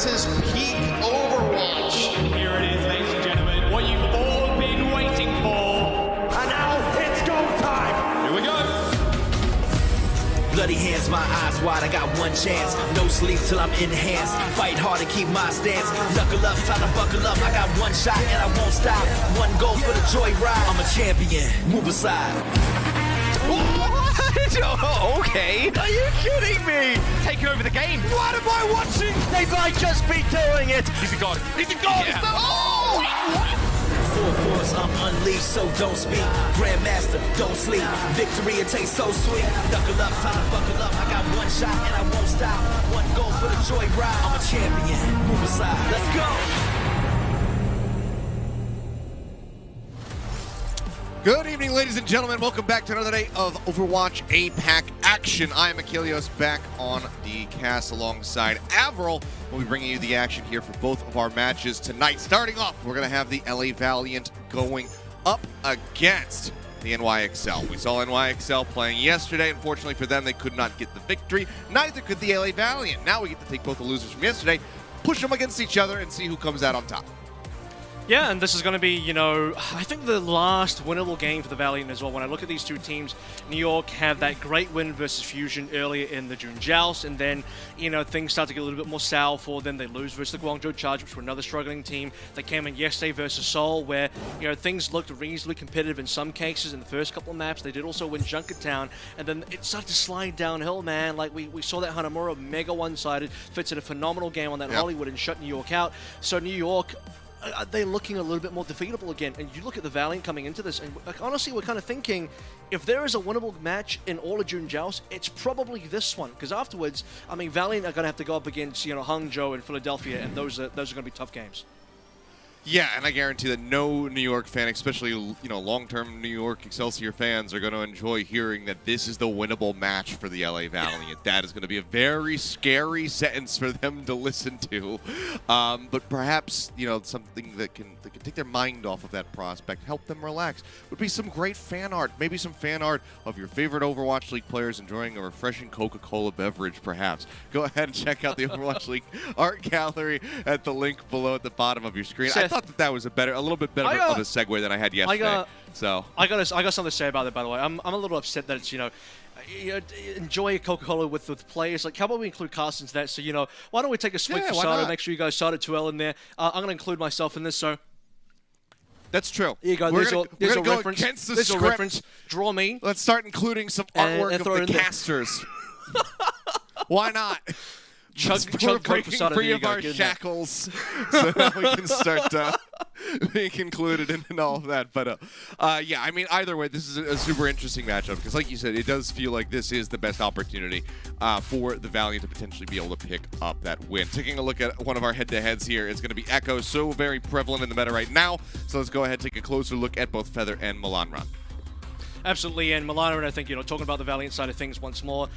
This is peak Overwatch. Here it is, ladies and gentlemen, what you've all been waiting for. And now it's go time. Here we go. Bloody hands, my eyes wide, I got one chance. No sleep till I'm enhanced. Fight hard to keep my stance. Knuckle up, time to buckle up. I got one shot and I won't stop. One goal for the joyride. I'm a champion, move aside. Oh, okay. Are you kidding me? Taking over the game. What am I watching? They might just be doing it. He's a god. He's a god. Yeah. Full force, I'm unleashed, so don't speak. Grandmaster, don't sleep. Victory, it tastes so sweet. Knuckle up, time to buckle up. I got one shot and I won't stop. One goal for the joyride. I'm a champion, move aside. Let's go. Good evening, ladies and gentlemen. Welcome back to another day of Overwatch APAC action. I am Achilles, back on the cast alongside Avril. We'll be bringing you the action here for both of our matches tonight. Starting off, we're going to have the LA Valiant going up against the NYXL. We saw NYXL playing yesterday. Unfortunately for them, they could not get the victory. Neither could the LA Valiant. Now we get to take both the losers from yesterday, push them against each other, and see who comes out on top. Yeah, and this is going to be, you know, I think the last winnable game for the Valiant as well. When I look at these two teams, New York have that great win versus Fusion earlier in the June Joust, and then, you know, things start to get a little bit more sour for them. They lose versus the Guangzhou Charge, which were another struggling team. They came in yesterday versus Seoul, where, you know, things looked reasonably competitive in some cases in the first couple of maps. They did also win Junkertown, and then it started to slide downhill, man. Like, we saw that Hanamura mega one-sided, Fitz had a phenomenal game on that Hollywood and shut New York out. So New York, they're looking a little bit more defeatable again. And you look at the Valiant coming into this, and like, honestly, we're kind of thinking, if there is a winnable match in all of June Joust, it's probably this one. Because afterwards, I mean, Valiant are going to have to go up against, you know, Hangzhou and Philadelphia, and those are going to be tough games. Yeah, and I guarantee that no New York fan, especially, you know, long-term New York Excelsior fans, are going to enjoy hearing that this is the winnable match for the LA Valiant. That is going to be a very scary sentence for them to listen to. But perhaps, you know, something that can take their mind off of that prospect, help them relax, would be some great fan art. Maybe some fan art of your favorite Overwatch League players enjoying a refreshing Coca-Cola beverage, perhaps. Go ahead and check out the Overwatch League art gallery at the link below at the bottom of your screen. I thought that was a little bit better of a segue than I had yesterday. I got something to say about it, by the way. I'm a little upset that it's, you know, enjoy a Coca-Cola with players. Like, how about we include Carson into that? So, you know, why don't we take a swig for soda? Make sure you guys start it 2L in there. I'm going to include myself in this, so. That's true. Here you go. We're There's going to go reference. against the There's script. A reference. Draw me. Let's start including some artwork of the casters. Why not? Chug breaking free of our shackles, so now we can start being included in all of that. But yeah, I mean, either way, this is a super interesting matchup because, like you said, it does feel like this is the best opportunity for the Valiant to potentially be able to pick up that win. Taking a look at one of our head-to-heads here, it's going to be Echo, so very prevalent in the meta right now. So let's go ahead and take a closer look at both Feather and Milanran. Absolutely, and Milano, and I think, you know, talking about the Valiant side of things once more,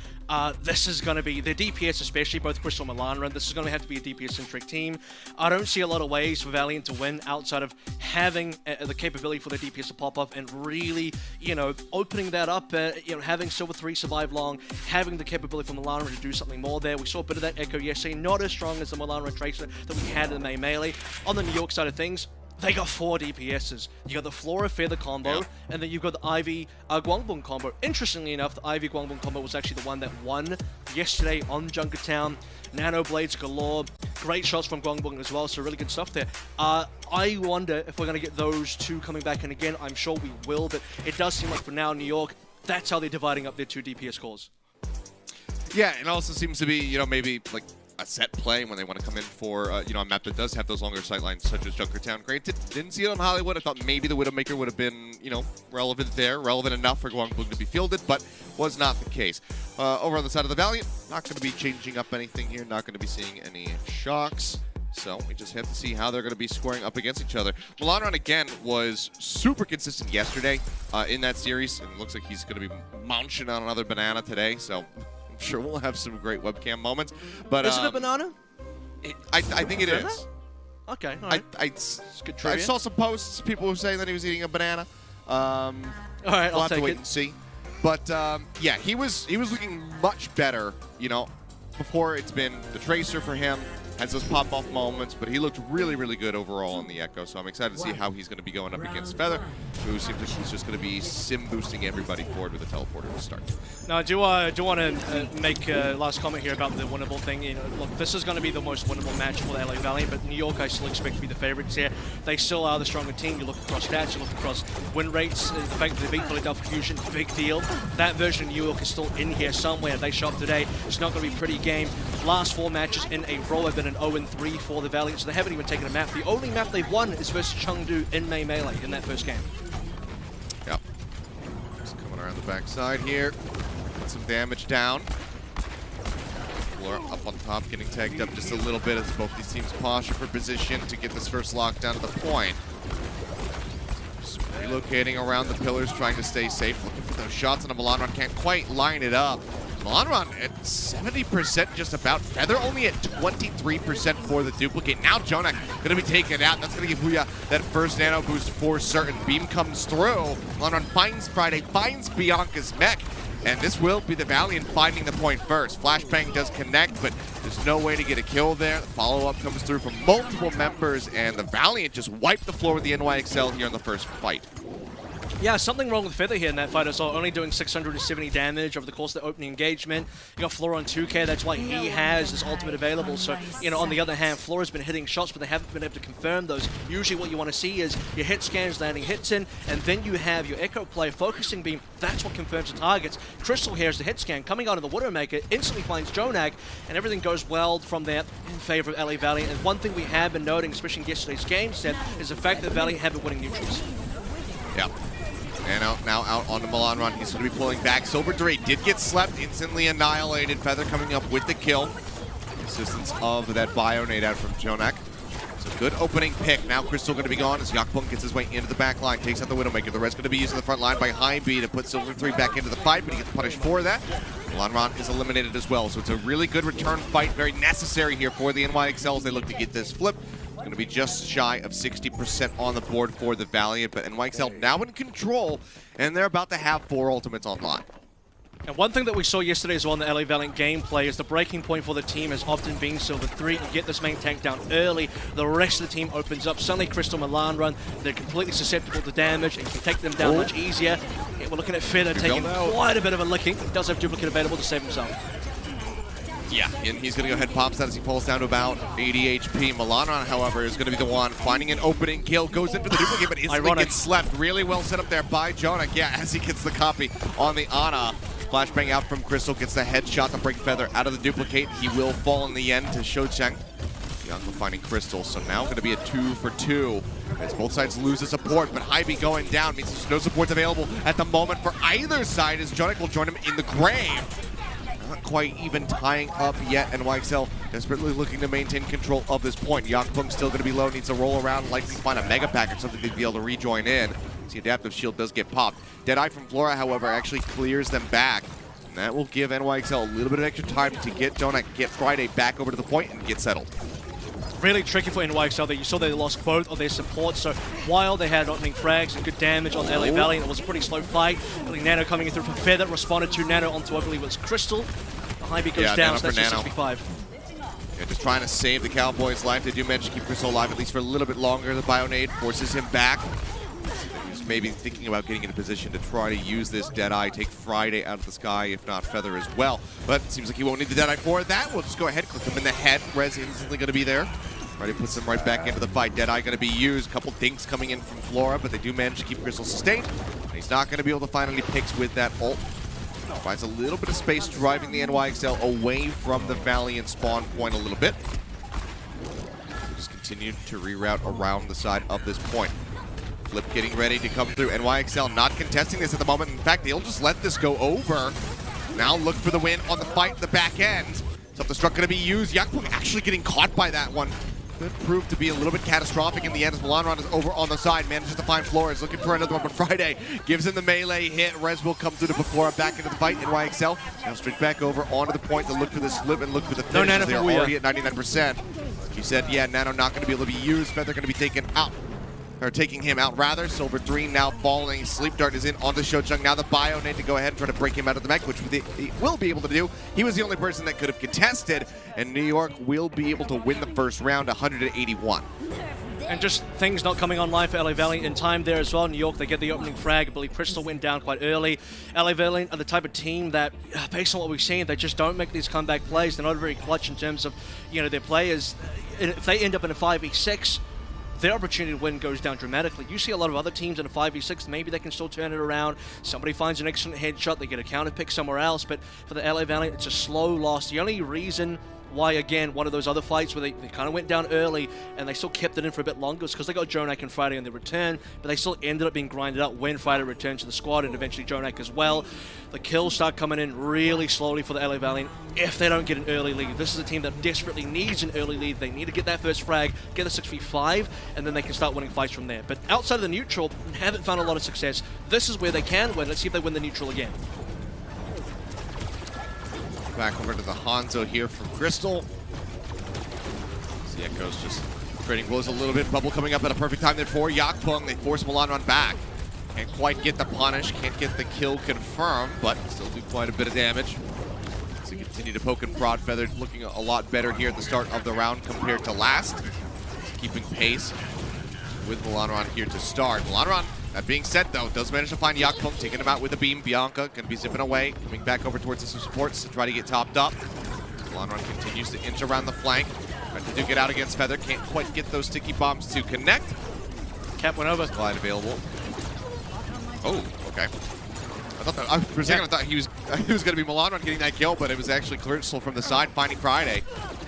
this is going to be, the DPS especially, both Crystal and Milano, this is going to have to be a DPS-centric team. I don't see a lot of ways for Valiant to win outside of having the capability for the DPS to pop up and really, you know, opening that up, you know, having Silver 3 survive long, having the capability for Milano to do something more there. We saw a bit of that Echo yesterday, not as strong as the Milano Tracer that we had in the melee. On the New York side of things, they got 4 DPSs. You got the Flora Feather combo, and then you've got the Ivy Guangbong combo. Interestingly enough, the Ivy Guangbong combo was actually the one that won yesterday on Junkertown. Nano Blades galore. Great shots from Guangbong as well, so really good stuff there. I wonder if we're going to get those two coming back in again. I'm sure we will, but it does seem like for now, New York, that's how they're dividing up their 2 DPS cores. Yeah, it also seems to be, you know, maybe like a set play when they want to come in for, you know, a map that does have those longer sightlines, such as Junkertown. Granted, didn't see it on Hollywood. I thought maybe the Widowmaker would have been, you know, relevant enough for Guangbong to be fielded, but was not the case. Over on the side of the Valiant, not going to be changing up anything here, not going to be seeing any shocks. So we just have to see how they're going to be scoring up against each other. Milanran, again, was super consistent yesterday in that series, and it looks like he's going to be munching on another banana today, so I'm sure we'll have some great webcam moments. But is it a banana? I think it is. Okay, all right. I saw some posts, people were saying that he was eating a banana. All right, we'll I'll have to take wait it. and see. But yeah, he was looking much better, you know, before. It's been the Tracer for him, Has those pop-off moments, but he looked really, really good overall in the Echo, so I'm excited to see how he's going to be going up against Feather, who seems like he's just going to be sim-boosting everybody forward with a teleporter to start. Now, I do want to make a last comment here about the winnable thing. You know, look, this is going to be the most winnable match for the LA Valiant, but New York I still expect to be the favorites here. They still are the stronger team. You look across stats, you look across win rates, the fact that they beat Philadelphia Fusion, big deal. That version of New York is still in here somewhere. They shot today. It's not going to be a pretty game. Last 4 matches in a row have been an 0-3 for the Valiant, so they haven't even taken a map. The only map they've won is versus Chengdu in Melee in that first game. Yep. Just coming around the backside here. Put some damage down. Flora up on top, getting tagged up just a little bit as both these teams posture for position to get this first lockdown to the point. Just relocating around the pillars, trying to stay safe, looking for those shots, and a Milan Run can't quite line it up. Milan Run at 70% just about. Feather only at 23% for the duplicate. Now Jonak going to be taken out. That's going to give Huya that first nano boost for certain. Beam comes through. Milan Run finds Friday, finds Bianca's mech. And this will be the Valiant finding the point first. Flashbang does connect, but there's no way to get a kill there. The follow-up comes through from multiple members, and the Valiant just wiped the floor with the NYXL here in the first fight. Yeah, something wrong with Feather here in that fight as well. Only doing 670 damage over the course of the opening engagement. You got Flora on 2k, that's why he has this ultimate available. So, you know, on the other hand, Flora's been hitting shots, but they haven't been able to confirm those. Usually what you want to see is your hit scans landing hits in, and then you have your Echo play focusing beam. That's what confirms the targets. Crystal here is the hit scan, coming out of the Widowmaker, instantly finds Jonak, and everything goes well from there in favor of LA Valiant. And one thing we have been noting, especially in yesterday's game set, is the fact that Valiant have been winning neutrals. Yeah. And now out on the Milan Run. He's going to be pulling back. Silver Dre did get slept, instantly annihilated. Feather coming up with the kill. Assistance of that Bionade out from Jonak. It's a good opening pick. Now Crystal going to be gone as Yakpung gets his way into the back line, takes out the Widowmaker. The rest going to be using the front line by High B to put Silver 3 back into the fight, but he gets punished for that. Milan Run is eliminated as well, so it's a really good return fight. Very necessary here for the NYXL as they look to get this flip. Going to be just shy of 60% on the board for the Valiant, but NYXL now in control, and they're about to have 4 ultimates online. And one thing that we saw yesterday as well in the LA Valiant gameplay is the breaking point for the team has often been Silver 3. You get this main tank down early, the rest of the team opens up. Suddenly Crystal Milan Run, they're completely susceptible to damage and can take them down much easier. Yeah, we're looking at Feather taking quite a bit of a licking. He does have duplicate available to save himself. Yeah, and he's going to go ahead and pops that as he falls down to about 80 HP. Milan Run, however, is going to be the one finding an opening kill, goes into the duplicate, but instantly gets slept. Really well set up there by Jonak. Yeah, as he gets the copy on the Ana. Flashbang out from Crystal, gets the headshot to break Feather out of the duplicate. He will fall in the end to Shocheng. Bianca finding Crystal, so now going to be a 2 for 2. As both sides lose the support, but Hybe going down means there's no support available at the moment for either side as Jonak will join him in the grave. Not quite even tying up yet, and YXL desperately looking to maintain control of this point. Yakpung still going to be low, needs to roll around, likely find a Mega Pack or something to be able to rejoin in. The Adaptive Shield does get popped. Deadeye from Flora, however, actually clears them back. And that will give NYXL a little bit of extra time to get Jonak, get Friday back over to the point and get settled. Really tricky for NYXL that you saw they lost both of their supports, so while they had opening frags and good damage on LA Valiant, it was a pretty slow fight. Nano coming in through from Feather, responded to Nano onto, I believe it was Crystal. The Hybe goes down, so that's just 65. Yeah, just trying to save the Cowboys' life. They do manage to keep Crystal alive at least for a little bit longer. The Bionade forces him back. He's maybe thinking about getting in a position to try to use this Deadeye, take Friday out of the sky, if not Feather as well. But it seems like he won't need the Deadeye for that. We'll just go ahead, click him in the head. Res instantly going to be there. Friday puts him right back into the fight. Deadeye going to be used. A couple dinks coming in from Flora, but they do manage to keep Crystal sustained. And he's not going to be able to find any picks with that ult. Finds a little bit of space driving the NYXL away from the Valiant spawn point a little bit. Just continue to reroute around the side of this point. Flip getting ready to come through. NYXL not contesting this at the moment. In fact, they'll just let this go over. Now look for the win on the fight at the back end. Self-destruct going to be used. Yakpung actually getting caught by that one. Could prove to be a little bit catastrophic in the end as Milan Run is over on the side. Manages to find Flores, looking for another one, but Friday gives him the melee hit. Res will come through to put Flora back into the fight. NYXL now straight back over onto the point to look for this slip and look for the finish. They are already at 99%. She said, yeah, Nano not going to be able to be used. Feather going to be taken out. or taking him out rather. Silver 3 now falling. Sleep Dart is in onto Shochung. Now the Bio need to go ahead and try to break him out of the mech, which he will be able to do. He was the only person that could have contested, and New York will be able to win the first round, 181. And just things not coming online for LA Valiant in time there as well. New York, they get the opening frag. I believe Crystal went down quite early. LA Valiant are the type of team that, based on what we've seen, they just don't make these comeback plays. They're not very clutch in terms of, their players. If they end up in a 5v6, their opportunity to win goes down dramatically. You see a lot of other teams in a 5v6, maybe they can still turn it around. Somebody finds an excellent headshot, they get a counter pick somewhere else, but for the LA Valiant, it's a slow loss. The only reason why, again, one of those other fights where they kind of went down early and they still kept it in for a bit longer is because they got Jonak and Friday on their return, but they still ended up being grinded out when Friday returned to the squad and eventually Jonak as well. The kills start coming in really slowly for the LA Valiant if they don't get an early lead. This is a team that desperately needs an early lead. They need to get that first frag, get the 6v5, and then they can start winning fights from there. But outside of the neutral, haven't found a lot of success. This is where they can win. Let's see if they win the neutral again. Back over to the Hangzhou here from Crystal. The Echoes just trading blows a little bit. Bubble coming up at a perfect time there for Yakpung. They force Milan run back. Can't quite get the punish, can't get the kill confirmed, but still do quite a bit of damage. So continue to poke and prod. Feather looking a lot better here at the start of the round compared to last. Keeping pace with Milanron here to start. Milanron, that being said though, does manage to find Yakpung, taking him out with a beam. Bianca can be zipping away, coming back over towards the supports to try to get topped up. Milanron continues to inch around the flank. Trying to duke it out against Feather, can't quite get those sticky bombs to connect. Cap went over. Glide available. Oh, okay. For a second I thought he was going to be Milanron getting that kill, but it was actually Crystal from the side finding Friday.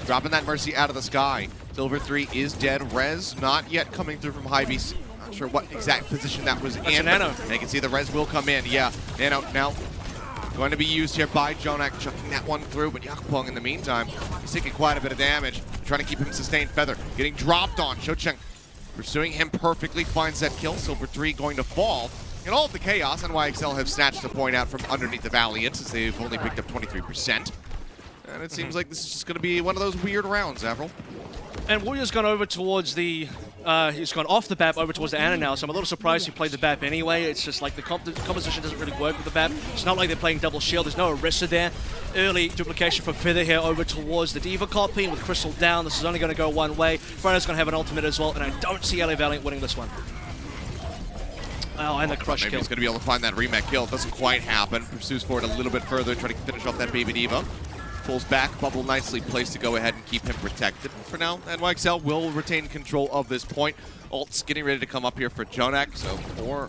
Dropping that Mercy out of the sky. Silver 3 is dead. Rez not yet coming through from high beast. Not sure what exact position that was in. Nano. And you can see the Rez will come in. Yeah, Nano now going to be used here by Jonak, chucking that one through, but Yakpung in the meantime, he's taking quite a bit of damage. Trying to keep him sustained. Feather getting dropped on. Shocheng pursuing him perfectly, finds that kill. Silver 3 going to fall. In all of the chaos, NYXL have snatched a point out from underneath the Valiant as they've only picked up 23%. And it seems like this is just going to be one of those weird rounds, Avril. And Warrior's gone over towards the, he's gone off the BAP over towards the Ana now, so I'm a little surprised he played the BAP anyway. It's just like the composition doesn't really work with the BAP. It's not like they're playing double shield, there's no Orisa there. Early duplication from Feather here over towards the Diva copy, and with Crystal down, this is only going to go one way. Friday's going to have an ultimate as well, and I don't see LA Valiant winning this one. Oh, and the crush Maybe kill. he's going to be able to find that remake kill. It doesn't quite happen. Pursues forward a little bit further, trying to finish off that Baby Diva. Pulls back, Bubble nicely placed to go ahead and keep him protected. For now, NYXL will retain control of this point. Ult's getting ready to come up here for Jonak, so 4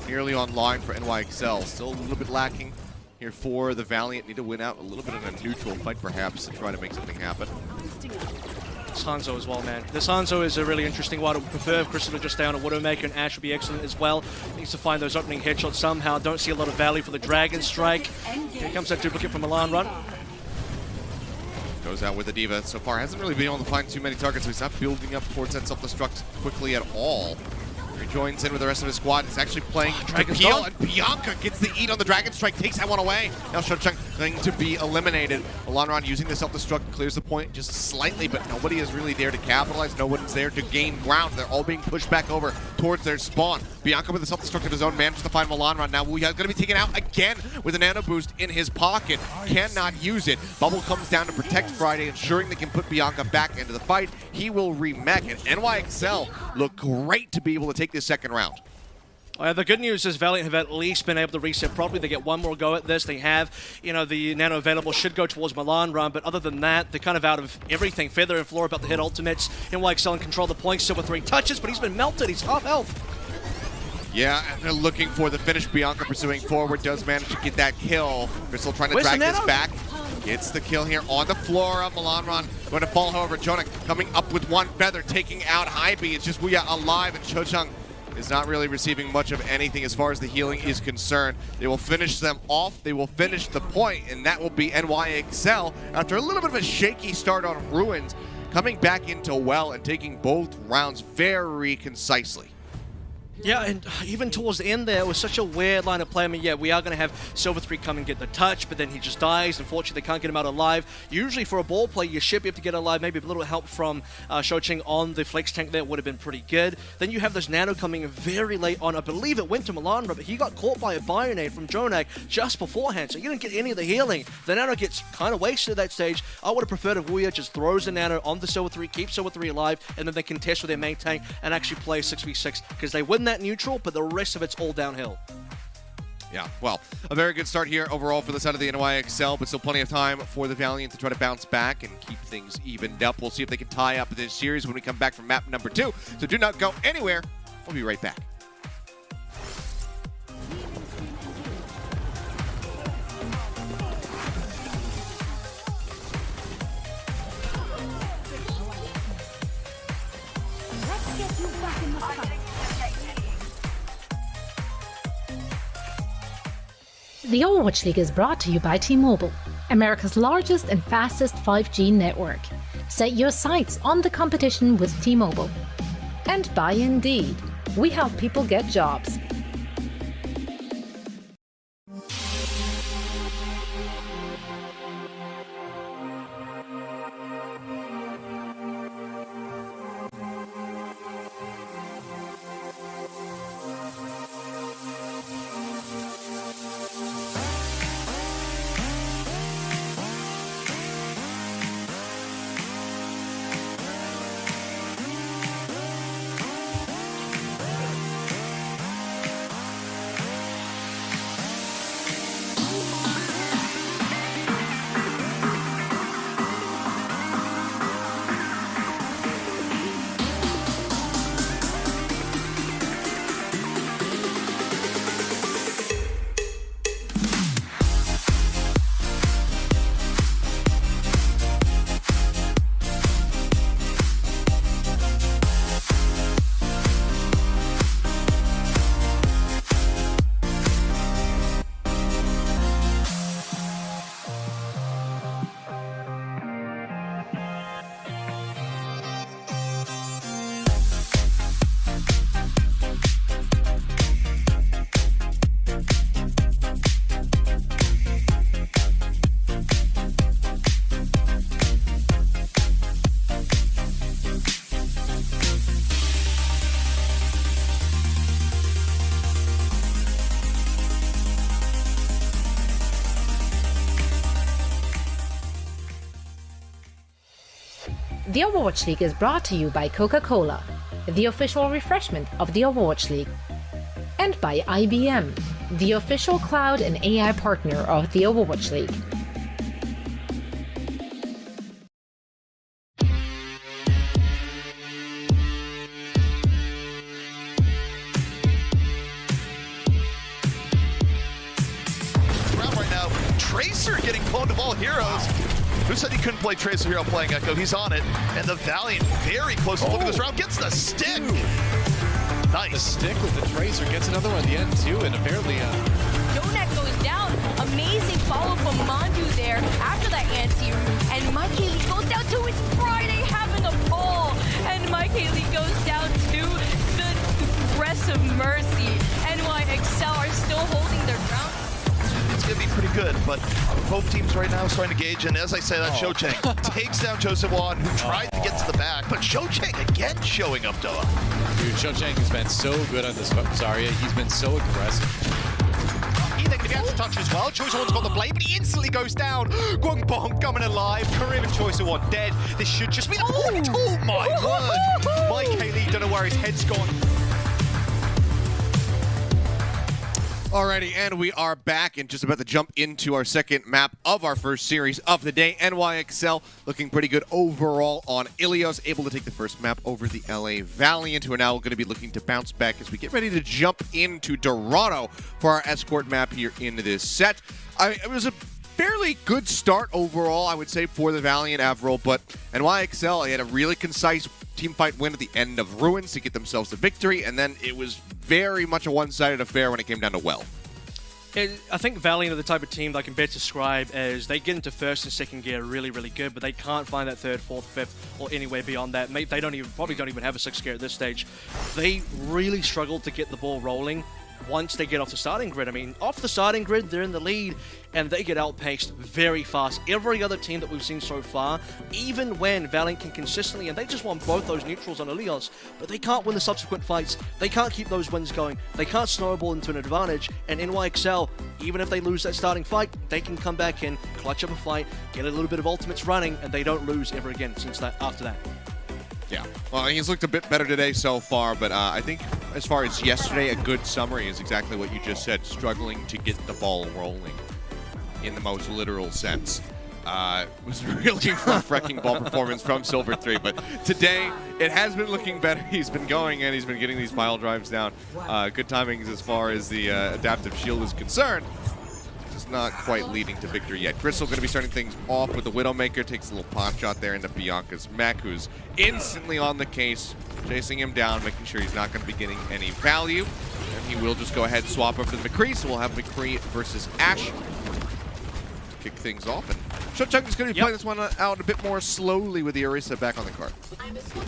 nearly online for NYXL. Still a little bit lacking here for the Valiant. Need to win out a little bit in a neutral fight perhaps to try to make something happen. This Hangzhou as well, man. This Hangzhou is a really interesting one. I would prefer if Crystal to just stay on a Widowmaker, and Ash would be excellent as well. Needs to find those opening headshots somehow. Don't see a lot of value for the Dragon Strike. Here comes that duplicate from Milan run. Goes out with the Diva. So far hasn't really been able to find too many targets, so he's not building up towards that self-destruct quickly at all. He joins in with the rest of his squad. He's actually playing Peel, and Bianca gets the eat on the Dragon Strike, takes that one away. Now Shocheng going to be eliminated. Milanron using the self-destruct, clears the point just slightly, but nobody is really there to capitalize. No one's there to gain ground. They're all being pushed back over towards their spawn. Bianca with the self-destruct of his own manages to find Milanron. Now we are going to be taken out again with a nano boost in his pocket. Cannot use it. Bubble comes down to protect Friday, ensuring they can put Bianca back into the fight. He will remech, and NYXL look great to be able to take this second round. The good news is Valiant have at least been able to reset properly. They get one more go at this. They have, the nano available should go towards Milan run, but other than that, they're kind of out of everything. Feather and Floor about to hit ultimates. NYXL in control of the points, Silver 3 touches, but he's been melted. He's half health. Yeah, and they're looking for the finish. Bianca pursuing forward, does manage to get that kill. Crystal trying to drag this back. Gets the kill here on the Flora. Milanron going to fall, however. Jonak coming up with one Feather, taking out Hybe. It's just Wuya alive, and Shocheng is not really receiving much of anything as far as the healing is concerned. They will finish them off. They will finish the point, and that will be NYXL after a little bit of a shaky start on Ruins, coming back into well and taking both rounds very concisely. Yeah, and even towards the end there, it was such a weird line of play. I mean, yeah, we are going to have Silver 3 come and get the touch, but then he just dies. Unfortunately, they can't get him out alive. Usually for a ball play, you should be able to get alive. Maybe a little help from Shocheng on the flex tank there would have been pretty good. Then you have this nano coming in very late on. I believe it went to Milan, but he got caught by a Bionade from Jonak just beforehand, so you didn't get any of the healing. The nano gets kind of wasted at that stage. I would have preferred if Wuya just throws the nano on the Silver 3, keeps Silver 3 alive, and then they can test with their main tank and actually play 6v6, because they win that neutral, but the rest of it's all downhill. Yeah, well, a very good start here overall for the side of the NYXL, but still plenty of time for the Valiant to try to bounce back and keep things evened up. We'll see if they can tie up this series when we come back from map number 2. So do not go anywhere. We'll be right back. Let's get you back in the fight. The Overwatch League is brought to you by T-Mobile, America's largest and fastest 5G network. Set your sights on the competition with T-Mobile. And by Indeed, we help people get jobs. The Overwatch League is brought to you by Coca-Cola, the official refreshment of the Overwatch League, and by IBM, the official cloud and AI partner of the Overwatch League. Right now, Tracer getting cloned of all heroes. Who said he couldn't play Tracer Hero playing Echo? He's on it. And the Valiant very close to looking this round. Gets the stick. Nice. The stick with the Tracer. Gets another one at the end, too. And apparently... Jonak goes down. Amazing follow from Mandu there after that anti-room. And Mccree goes down to his Friday having a ball. And Mccree goes down to the rest of Mercy. NYXL are still holding their ground. It's going to be pretty good, but both teams right now are starting to gauge, and as I say, that Shocheng takes down Joseph Wan, who tried to get to the back, but Shocheng again showing up, Doa. Dude, Shocheng has been so good on this Zarya. He's been so aggressive. Ethan can get to touch as well. Choice of One's got the blade, but he instantly goes down. Guangzhou coming alive. Karim and Choice of One dead. This should just be the point. Oh my word. Mike Haley, don't know where his head's gone. Alrighty, and we are back and just about to jump into our second map of our first series of the day. NYXL looking pretty good overall on Ilios, able to take the first map over the LA Valiant, who are now going to be looking to bounce back as we get ready to jump into Dorado for our escort map here in this set. It was a fairly good start overall, I would say, for the Valiant Avril, but NYXL had a really concise teamfight win at the end of Ruins to get themselves the victory, and then it was very much a one-sided affair when it came down to Well. I think Valiant are the type of team that I can best describe as they get into first and second gear really, really good, but they can't find that third, fourth, fifth, or anywhere beyond that. They probably don't even have a sixth gear at this stage. They really struggle to get the ball rolling once they get off the starting grid. I mean, off the starting grid, they're in the lead, and they get outpaced very fast. Every other team that we've seen so far, even when Valiant can consistently, and they just won both those neutrals on Elios, but they can't win the subsequent fights. They can't keep those wins going. They can't snowball into an advantage, and NYXL, even if they lose that starting fight, they can come back in, clutch up a fight, get a little bit of ultimates running, and they don't lose ever again after that. Yeah, well, he's looked a bit better today so far, but I think as far as yesterday, a good summary is exactly what you just said, struggling to get the ball rolling in the most literal sense. It was really rough-wrecking ball performance from Silver 3, but today it has been looking better. He's been going and he's been getting these pile drives down. Good timings as far as the adaptive shield is concerned. Just not quite leading to victory yet. Crystal going to be starting things off with the Widowmaker, takes a little pot shot there into Bianca's mech, who's instantly on the case, chasing him down, making sure he's not going to be getting any value. And he will just go ahead and swap over to the Mccree, so we'll have Mccree versus Ash to kick things off. And Shochung is going to be playing this one out a bit more slowly with the Orisa back on the card.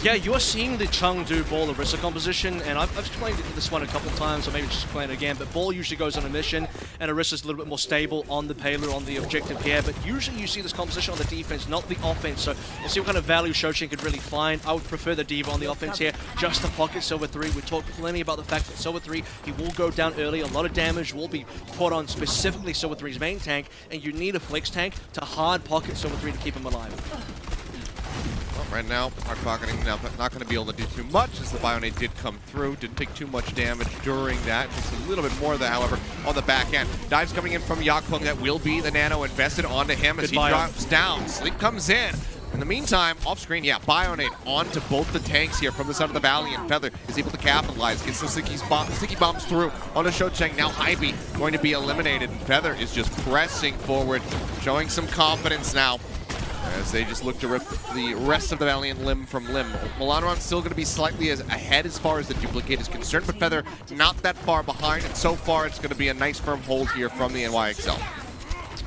Yeah, you're seeing the Chengdu Ball Orisa composition, and I've explained this one a couple times, or maybe just explain it again, but Ball usually goes on a mission, and Orisa's a little bit more stable on the payload, on the objective here, but usually you see this composition on the defense, not the offense, so we'll see what kind of value Shochung could really find. I would prefer the Diva on the offense here, just to pocket Silver 3. We talked plenty about the fact that Silver 3, he will go down early, a lot of damage will be put on specifically Silver 3's main tank, and you need a flex tank to hard pocket Silver 3 to keep him alive. Well, right now, hard pocketing now, but not going to be able to do too much as the Bionate did come through. Didn't take too much damage during that. Takes a little bit more of that, however, on the back end. Dives coming in from Yakpung. That will be the nano invested onto him as he drops down. Sleep comes in. In the meantime, off screen, yeah, Bionate onto both the tanks here from the side of the Valiant. Feather is able to capitalize, gets the sticky bombs through onto Shocheng. Now Hybe going to be eliminated. Feather is just pressing forward, showing some confidence now as they just look to rip the rest of the Valiant limb from limb. Milanron's still going to be slightly ahead as far as the duplicate is concerned, but Feather not that far behind, and so far it's going to be a nice firm hold here from the NYXL.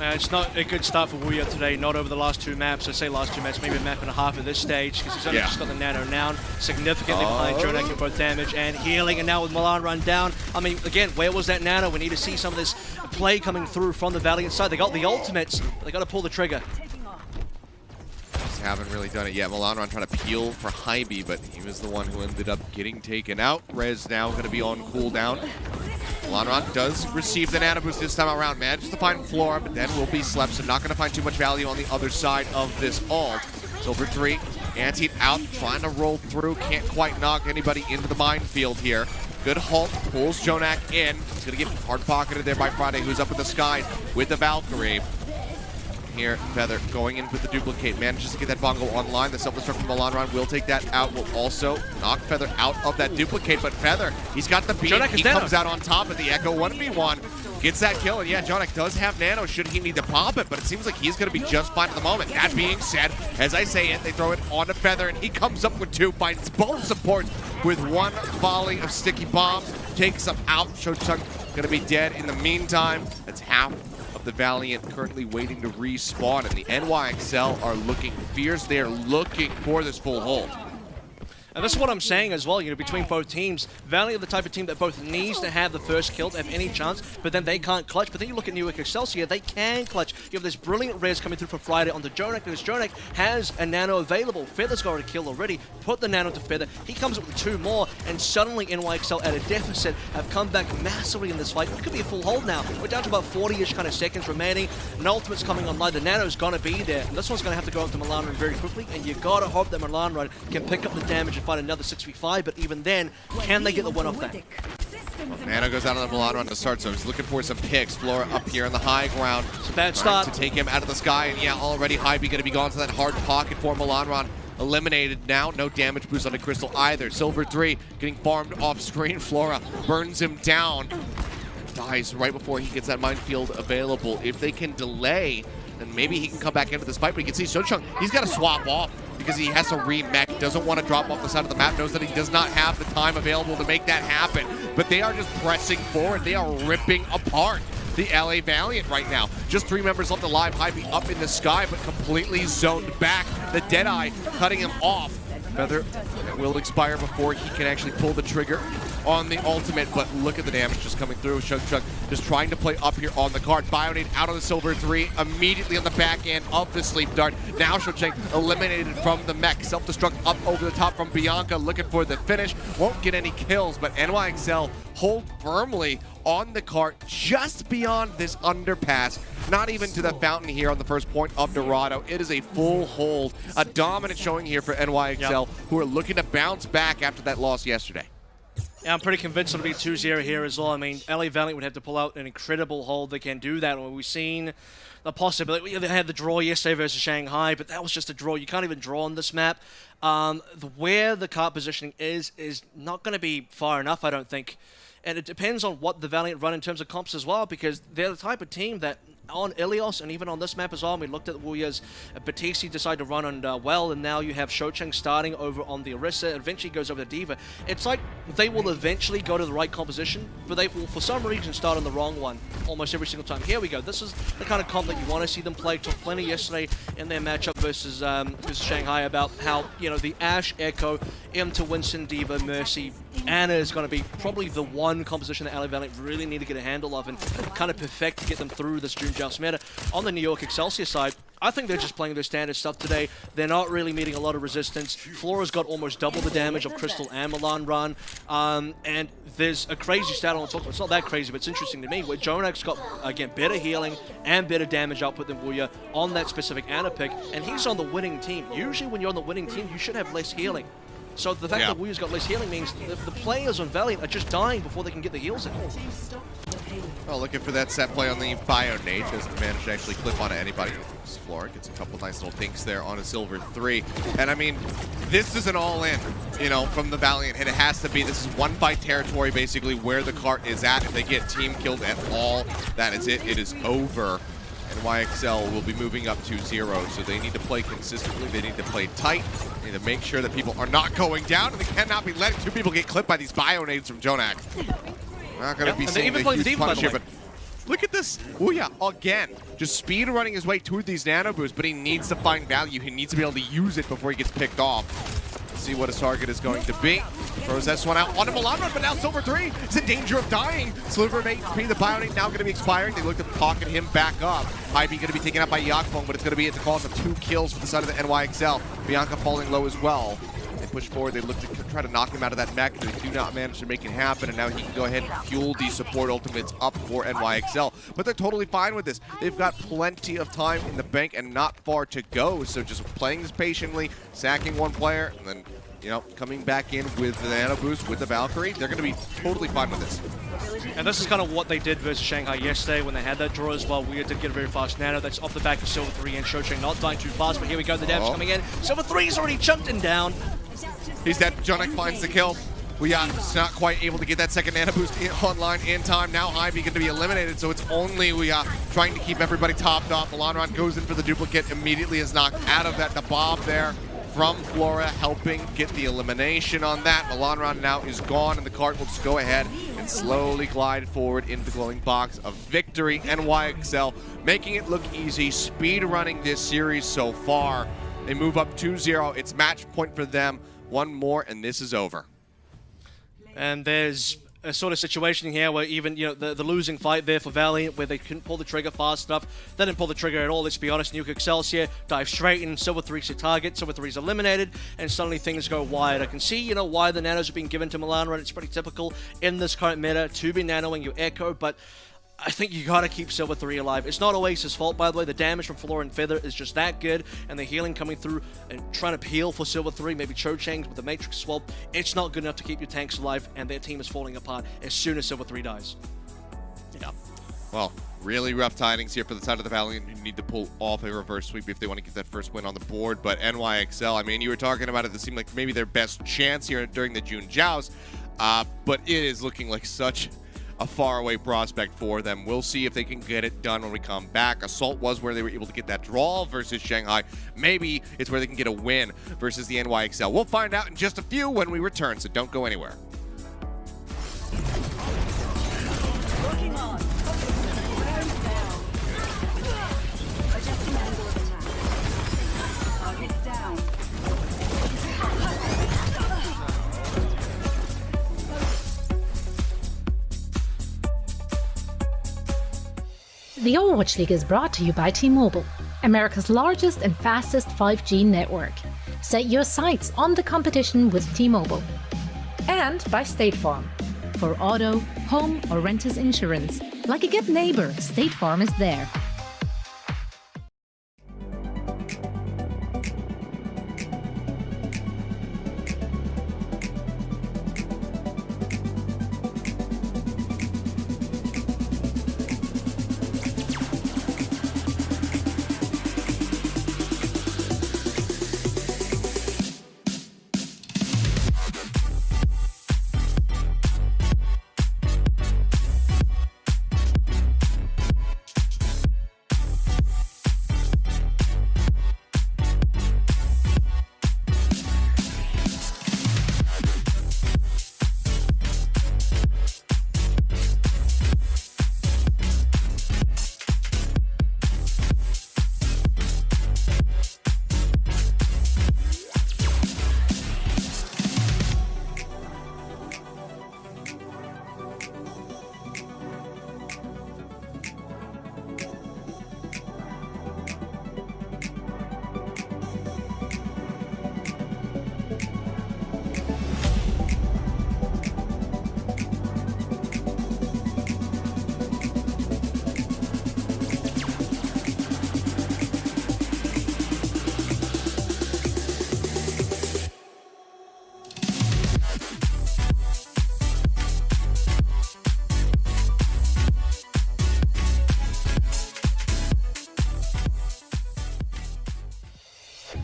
It's not a good start for Wuya today, not over the last two maps. I say last two maps, maybe a map and a half at this stage, because he's only just got the nano now, significantly behind Jonak in both damage and healing, and now with Milan run down. I mean, again, where was that nano? We need to see some of this play coming through from the Valiant side. They got the ultimates, but they got to pull the trigger. Haven't really done it yet. Milanron trying to peel for Hybe, but he was the one who ended up getting taken out. Rez now going to be on cooldown. Milanron does receive the nano boost this time around. Manages to find Flora, but then will be slept, so not going to find too much value on the other side of this ult. Silver 3, anti out, trying to roll through. Can't quite knock anybody into the minefield here. Good halt, pulls Jonak in. He's going to get hard-pocketed there by Friday, who's up in the sky with the Valkyrie. Here, Feather going in with the duplicate, manages to get that bongo online. The self-destruct from Milanron will take that out, will also knock Feather out of that duplicate, but Feather, he's got the beat, he comes out on top of the Echo 1v1, gets that kill, and yeah, Jonak does have nano should he need to pop it, but it seems like he's going to be just fine at the moment. That being said, as I say it, they throw it onto Feather, and he comes up with two, finds both supports with one volley of sticky bombs, takes him out. Shochung going to be dead in the meantime. That's half the Valiant currently waiting to respawn, and the NYXL are looking fierce. They are looking for this full hold. And that's what I'm saying as well, between both teams. Valiant are the type of team that both needs to have the first kill to have any chance, but then they can't clutch. But then you look at York Excelsior, they can clutch. You have this brilliant res coming through for Friday onto Jonak, because Jonak has a nano available. Feather's got a kill already, put the nano to Feather. He comes up with two more, and suddenly NYXL at a deficit have come back massively in this fight. It could be a full hold now. We're down to about 40-ish kind of seconds remaining. An ultimate's coming online. The nano's gonna be there, and this one's gonna have to go up to Milanron very quickly, and you gotta hope that Milanron can pick up the damage and find another 6v5, but even then, can they get the win off that? Well, Nano goes out on the Milanron to start, so he's looking for some picks. Flora up here on the high ground. It's a bad start. To take him out of the sky, and yeah, already Hybe going to be gone to that hard pocket for Milanron. Eliminated now, no damage boost on the Crystal either. Silver 3 getting farmed off screen. Flora burns him down. Dies right before he gets that minefield available. If they can delay, then maybe he can come back into this fight, but you can see Shochung, he's got to swap off because he has to re-mech, doesn't want to drop off the side of the map, knows that he does not have the time available to make that happen. But they are just pressing forward. They are ripping apart the LA Valiant right now. Just 3 members left alive. Hybe up in the sky, but completely zoned back. The Deadeye cutting him off. Feather will expire before he can actually pull the trigger on the ultimate, but look at the damage just coming through. Shug just trying to play up here on the card. Bionade out on the Silver 3, immediately on the back end of the Sleep Dart. Now Shug eliminated from the mech. Self-destruct up over the top from Bianca, looking for the finish. Won't get any kills, but NYXL hold firmly on the cart just beyond this underpass. Not even to the fountain here on the first point of Dorado. It is a full hold. A dominant showing here for NYXL, who are looking to bounce back after that loss yesterday. Yeah, I'm pretty convinced it'll be 2-0 here as well. I mean, LA Valiant would have to pull out an incredible hold. They can do that. We've seen the possibility. They had the draw yesterday versus Shanghai, but that was just a draw. You can't even draw on this map. Where the cart positioning is not going to be far enough, I don't think. And it depends on what the Valiant run in terms of comps as well, because they're the type of team that on Ilios and even on this map as well, we looked at the Warriors. Batisi decided to run on well, and now you have Shocheng starting over on the Orisa, eventually goes over to Diva. It's like they will eventually go to the right composition, but they will for some reason start on the wrong one almost every single time. Here we go. This is the kind of comp that you want to see them play. Talked plenty yesterday in their matchup versus Shanghai about how, you know, the Ashe, Echo, into Winston, Diva, Mercy, Ana is going to be probably the one composition that LA Valiant really need to get a handle of and kind of perfect to get them through this June Joust meta. On the New York Excelsior side, I think they're just playing their standard stuff today. They're not really meeting a lot of resistance. Flora's got almost double the damage of Crystal and Milan Run. And there's a crazy stat on top. It's not that crazy, but it's interesting to me, where Jonax got, again, better healing and better damage output than Wuya on that specific Ana pick. And he's on the winning team. Usually when you're on the winning team, you should have less healing. So the fact that Wuya's got less healing means the players on Valiant are just dying before they can get the heals in. Well, looking for that set play on the Bionade. Doesn't manage to actually clip onto anybody. Flora gets a couple nice little pinks there on a Silver 3. And I mean, this is an all-in, you know, from the Valiant. And it has to be. This is one fight territory, basically, where the cart is at. If they get team killed at all, that is it. It is over. And YXL will be moving up 2-0, so they need to play consistently. They need to play tight. They need to make sure that people are not going down, and they cannot be letting 2 people get clipped by these Bionades from Jonak. Not going to be seeing a huge punish here, but look at this. Ouya, again, just speed running his way to these nano boosts, but he needs to find value. He needs to be able to use it before he gets picked off. Let's see what his target is going to be. Throws this one out onto Milan Run, but now Silver 3 is in danger of dying. Silver mate, the Bionade now going to be expiring. They look to pocket him back up. Hybe going to be taken out by Yakfong, but it's going to be at the cost of 2 kills for the side of the NYXL. Bianca falling low as well. They push forward, they look to try to knock him out of that mech. They do not manage to make it happen, and now he can go ahead and fuel these support ultimates up for NYXL. But they're totally fine with this. They've got plenty of time in the bank and not far to go, so just playing this patiently, sacking one player, and then, you know, coming back in with the nano boost with the Valkyrie, they're going to be totally fine with this. And this is kind of what they did versus Shanghai yesterday when they had that draw as well. We did get a very fast nano. That's off the back of Silver 3 and Shocheng not dying too fast, but here we go. The damage coming in. Silver 3 is already chunked and down. He's dead. Jonak finds the kill. We are not quite able to get that second nano boost online in time. Now Hybe going to be eliminated, so it's only we are trying to keep everybody topped off. Milanron goes in for the duplicate, immediately is knocked out of that. The Bob there from Flora helping get the elimination on that. Milanron now is gone, and the cart will just go ahead and slowly glide forward into the glowing box of victory. NYXL making it look easy, speed running this series so far. They move up 2-0. It's match point for them. One more, and this is over. And there's a sort of situation here where even, you know, the losing fight there for Valiant, where they couldn't pull the trigger fast enough. They didn't pull the trigger at all, let's be honest. New York Excelsior dive straight in. Silver 3's your target. Silver 3's eliminated, and suddenly things go wide. I can see, you know, why the nanos are being given to Milan Run. It's pretty typical in this current meta to be nanoing your Echo, but I think you gotta keep Silver 3 alive. It's not always his fault, by the way. The damage from Flora and Feather is just that good, and the healing coming through and trying to peel for Silver 3, maybe Cho-Chang's with the Matrix swap, it's not good enough to keep your tanks alive, and their team is falling apart as soon as Silver 3 dies. Yeah. Well, really rough tidings here for the side of the Valiant. You need to pull off a reverse sweep if they want to get that first win on the board. But NYXL, I mean, you were talking about it. This seemed like maybe their best chance here during the June Joust, but it is looking like such a faraway prospect for them. We'll see if they can get it done when we come back. Assault was where they were able to get that draw versus Shanghai. Maybe it's where they can get a win versus the NYXL. We'll find out in just a few when we return, so don't go anywhere. The Overwatch League is brought to you by T-Mobile, America's largest and fastest 5G network. Set your sights on the competition with T-Mobile. And by State Farm. For auto, home or renters insurance, like a good neighbor, State Farm is there.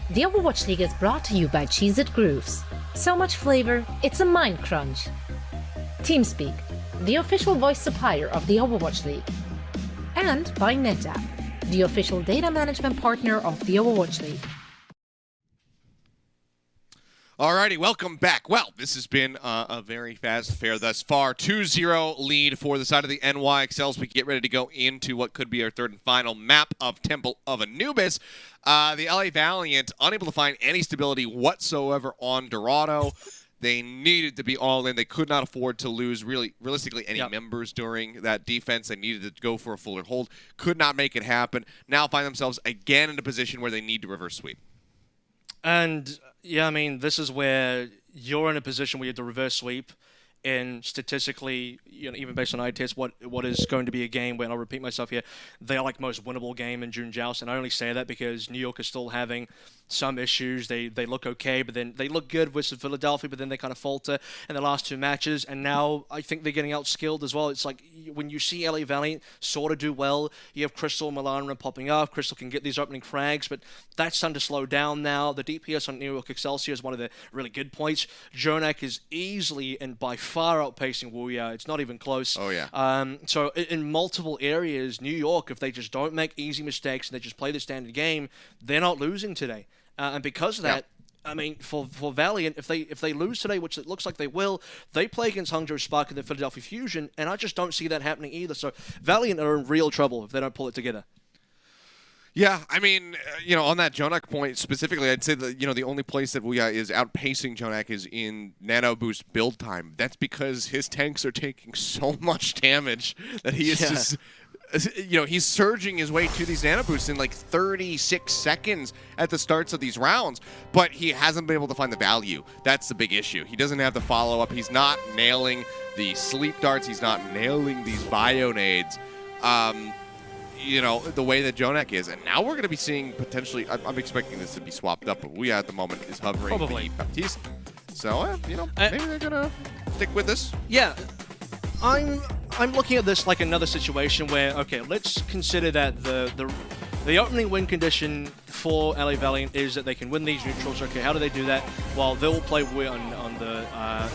The Overwatch League is brought to you by Cheez-It Grooves. So much flavor, it's a mind crunch. TeamSpeak, the official voice supplier of the Overwatch League. And by NetApp, the official data management partner of the Overwatch League. Alrighty, welcome back. Well, this has been a very fast affair thus far. 2-0 lead for the side of the NY Excels. We get ready to go into what could be our third and final map of Temple of Anubis. The LA Valiant, unable to find any stability whatsoever on Dorado. They needed to be all in. They could not afford to lose realistically any members during that defense. They needed to go for a fuller hold. Could not make it happen. Now find themselves again in a position where they need to reverse sweep. And, yeah, I mean, this is where you're in a position where you have to reverse sweep. And statistically, you know, even based on eye test, what is going to be a game where, and I'll repeat myself here, they are like most winnable game in June Joust. And I only say that because New York is still having some issues. They look okay, but then they look good versus Philadelphia, but then they kind of falter in the last two matches. And now I think they're getting outskilled as well. It's like when you see LA Valiant sort of do well, you have Crystal and Milan popping up. Crystal can get these opening frags, but that's starting to slow down now. The DPS on New York Excelsior is one of the really good points. Jonak is easily and by far outpacing Wuya. It's not even close. Oh, yeah. So in multiple areas, New York, if they just don't make easy mistakes and they just play the standard game, they're not losing today. And because of that, I mean, for Valiant, if they lose today, which it looks like they will, they play against Hangzhou Spark and the Philadelphia Fusion, and I just don't see that happening either. So Valiant are in real trouble if they don't pull it together. Yeah, I mean, you know, on that Jonak point specifically, I'd say that, you know, the only place that Wuya is outpacing Jonak is in Nano Boost build time. That's because his tanks are taking so much damage that he is just, you know, he's surging his way to these Nano Boosts in like 36 seconds at the starts of these rounds, but he hasn't been able to find the value. That's the big issue. He doesn't have the follow-up. He's not nailing the sleep darts. He's not nailing these bio nades. You know, the way that Jonak is. And now we're going to be seeing potentially, I'm expecting this to be swapped up, but Wuya at the moment is hovering the Baptiste. So, you know, maybe they're going to stick with this. Yeah. I'm looking at this like another situation where, okay, let's consider that the opening win condition for LA Valiant is that they can win these neutrals. Okay, how do they do that? Well, they will play on the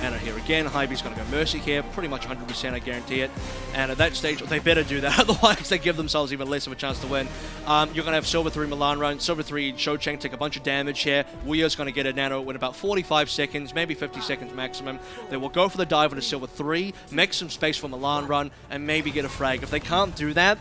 Ana here again. Hybe's going to go Mercy here, pretty much 100%, I guarantee it. And at that stage, they better do that, otherwise they give themselves even less of a chance to win. You're going to have Silver 3 Milan run, Silver 3 Shou Cheng take a bunch of damage here. Wuya's going to get a nano in about 45 seconds, maybe 50 seconds maximum. They will go for the dive on a Silver 3, make some space for Milan run, and maybe get a frag. If they can't do that,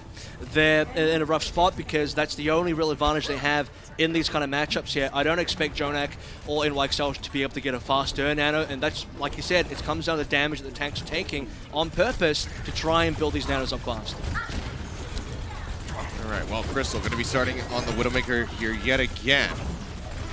they're in a rough spot because that's the only real advantage they have in these kind of matchups here. I don't expect Jonak or NY Excelsior to be able to get a fast turn nano, and that's, like you said, it comes down to the damage that the tanks are taking on purpose to try and build these nanos up fast. right, well, Crystal going to be starting on the Widowmaker here yet again.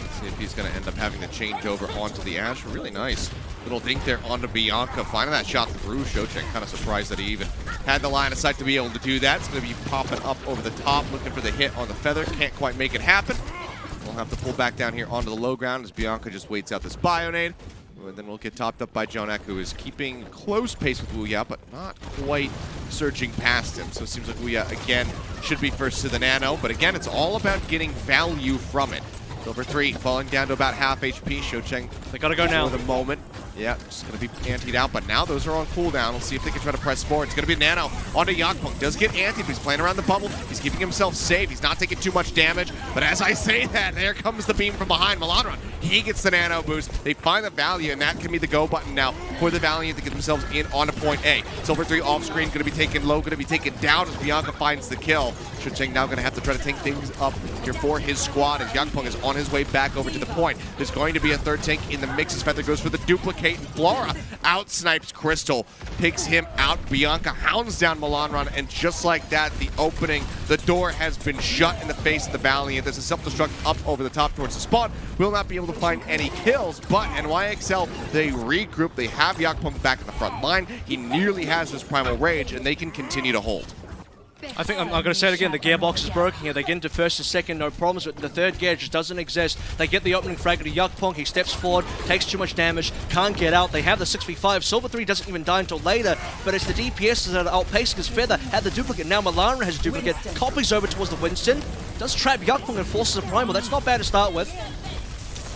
Let's see if he's going to end up having to change over onto the Ashe. Really nice little dink there onto Bianca. Finding that shot through. Showcheck kind of surprised that he even had the line of sight to be able to do that. It's going to be popping up over the top, looking for the hit on the feather. Can't quite make it happen. We'll have to pull back down here onto the low ground as Bianca just waits out this Bionade. And then we'll get topped up by Jonak, who is keeping close pace with Wuya, but not quite surging past him. So it seems like Wuya, again, should be first to the Nano. But again, it's all about getting value from it. Silver 3 falling down to about half HP. Showcheng, they gotta go now. For the moment. Yeah, just going to be antied out, but now those are on cooldown. We'll see if they can try to press forward. It's going to be Nano onto Yakpung. Does get antied, but he's playing around the bubble. He's keeping himself safe. He's not taking too much damage, but as I say that, there comes the beam from behind. Melanron, he gets the Nano boost. They find the value, and that can be the go button now for the Valiant to get themselves in onto point A. Silver 3 off screen, going to be taken low, going to be taken down as Bianca finds the kill. Shuncheng now going to have to try to take things up here for his squad as Yakpung is on his way back over to the point. There's going to be a third tank in the mix as Feather goes for the duplicate, and Flora out snipes Crystal, picks him out. Bianca hounds down Melanron, and just like that, the opening, the door has been shut in the face of the Valiant. There's a self-destruct up over the top towards the spawn. Will not be able to find any kills, but NYXL, they regroup. They have Yakpung back in the front line. He nearly has his Primal Rage, and they can continue to hold. I think I'm going to say it again, the gearbox is broken here. They get into first and second, no problems, but the third gear just doesn't exist. They get the opening frag to Yakpung, he steps forward, takes too much damage, can't get out. They have the 6v5, Silver 3 doesn't even die until later, but it's the DPS that are outpacing his Feather, had the duplicate, now Melanron has a duplicate, copies over towards the Winston, does trap Yakpung and forces a Primal, that's not bad to start with.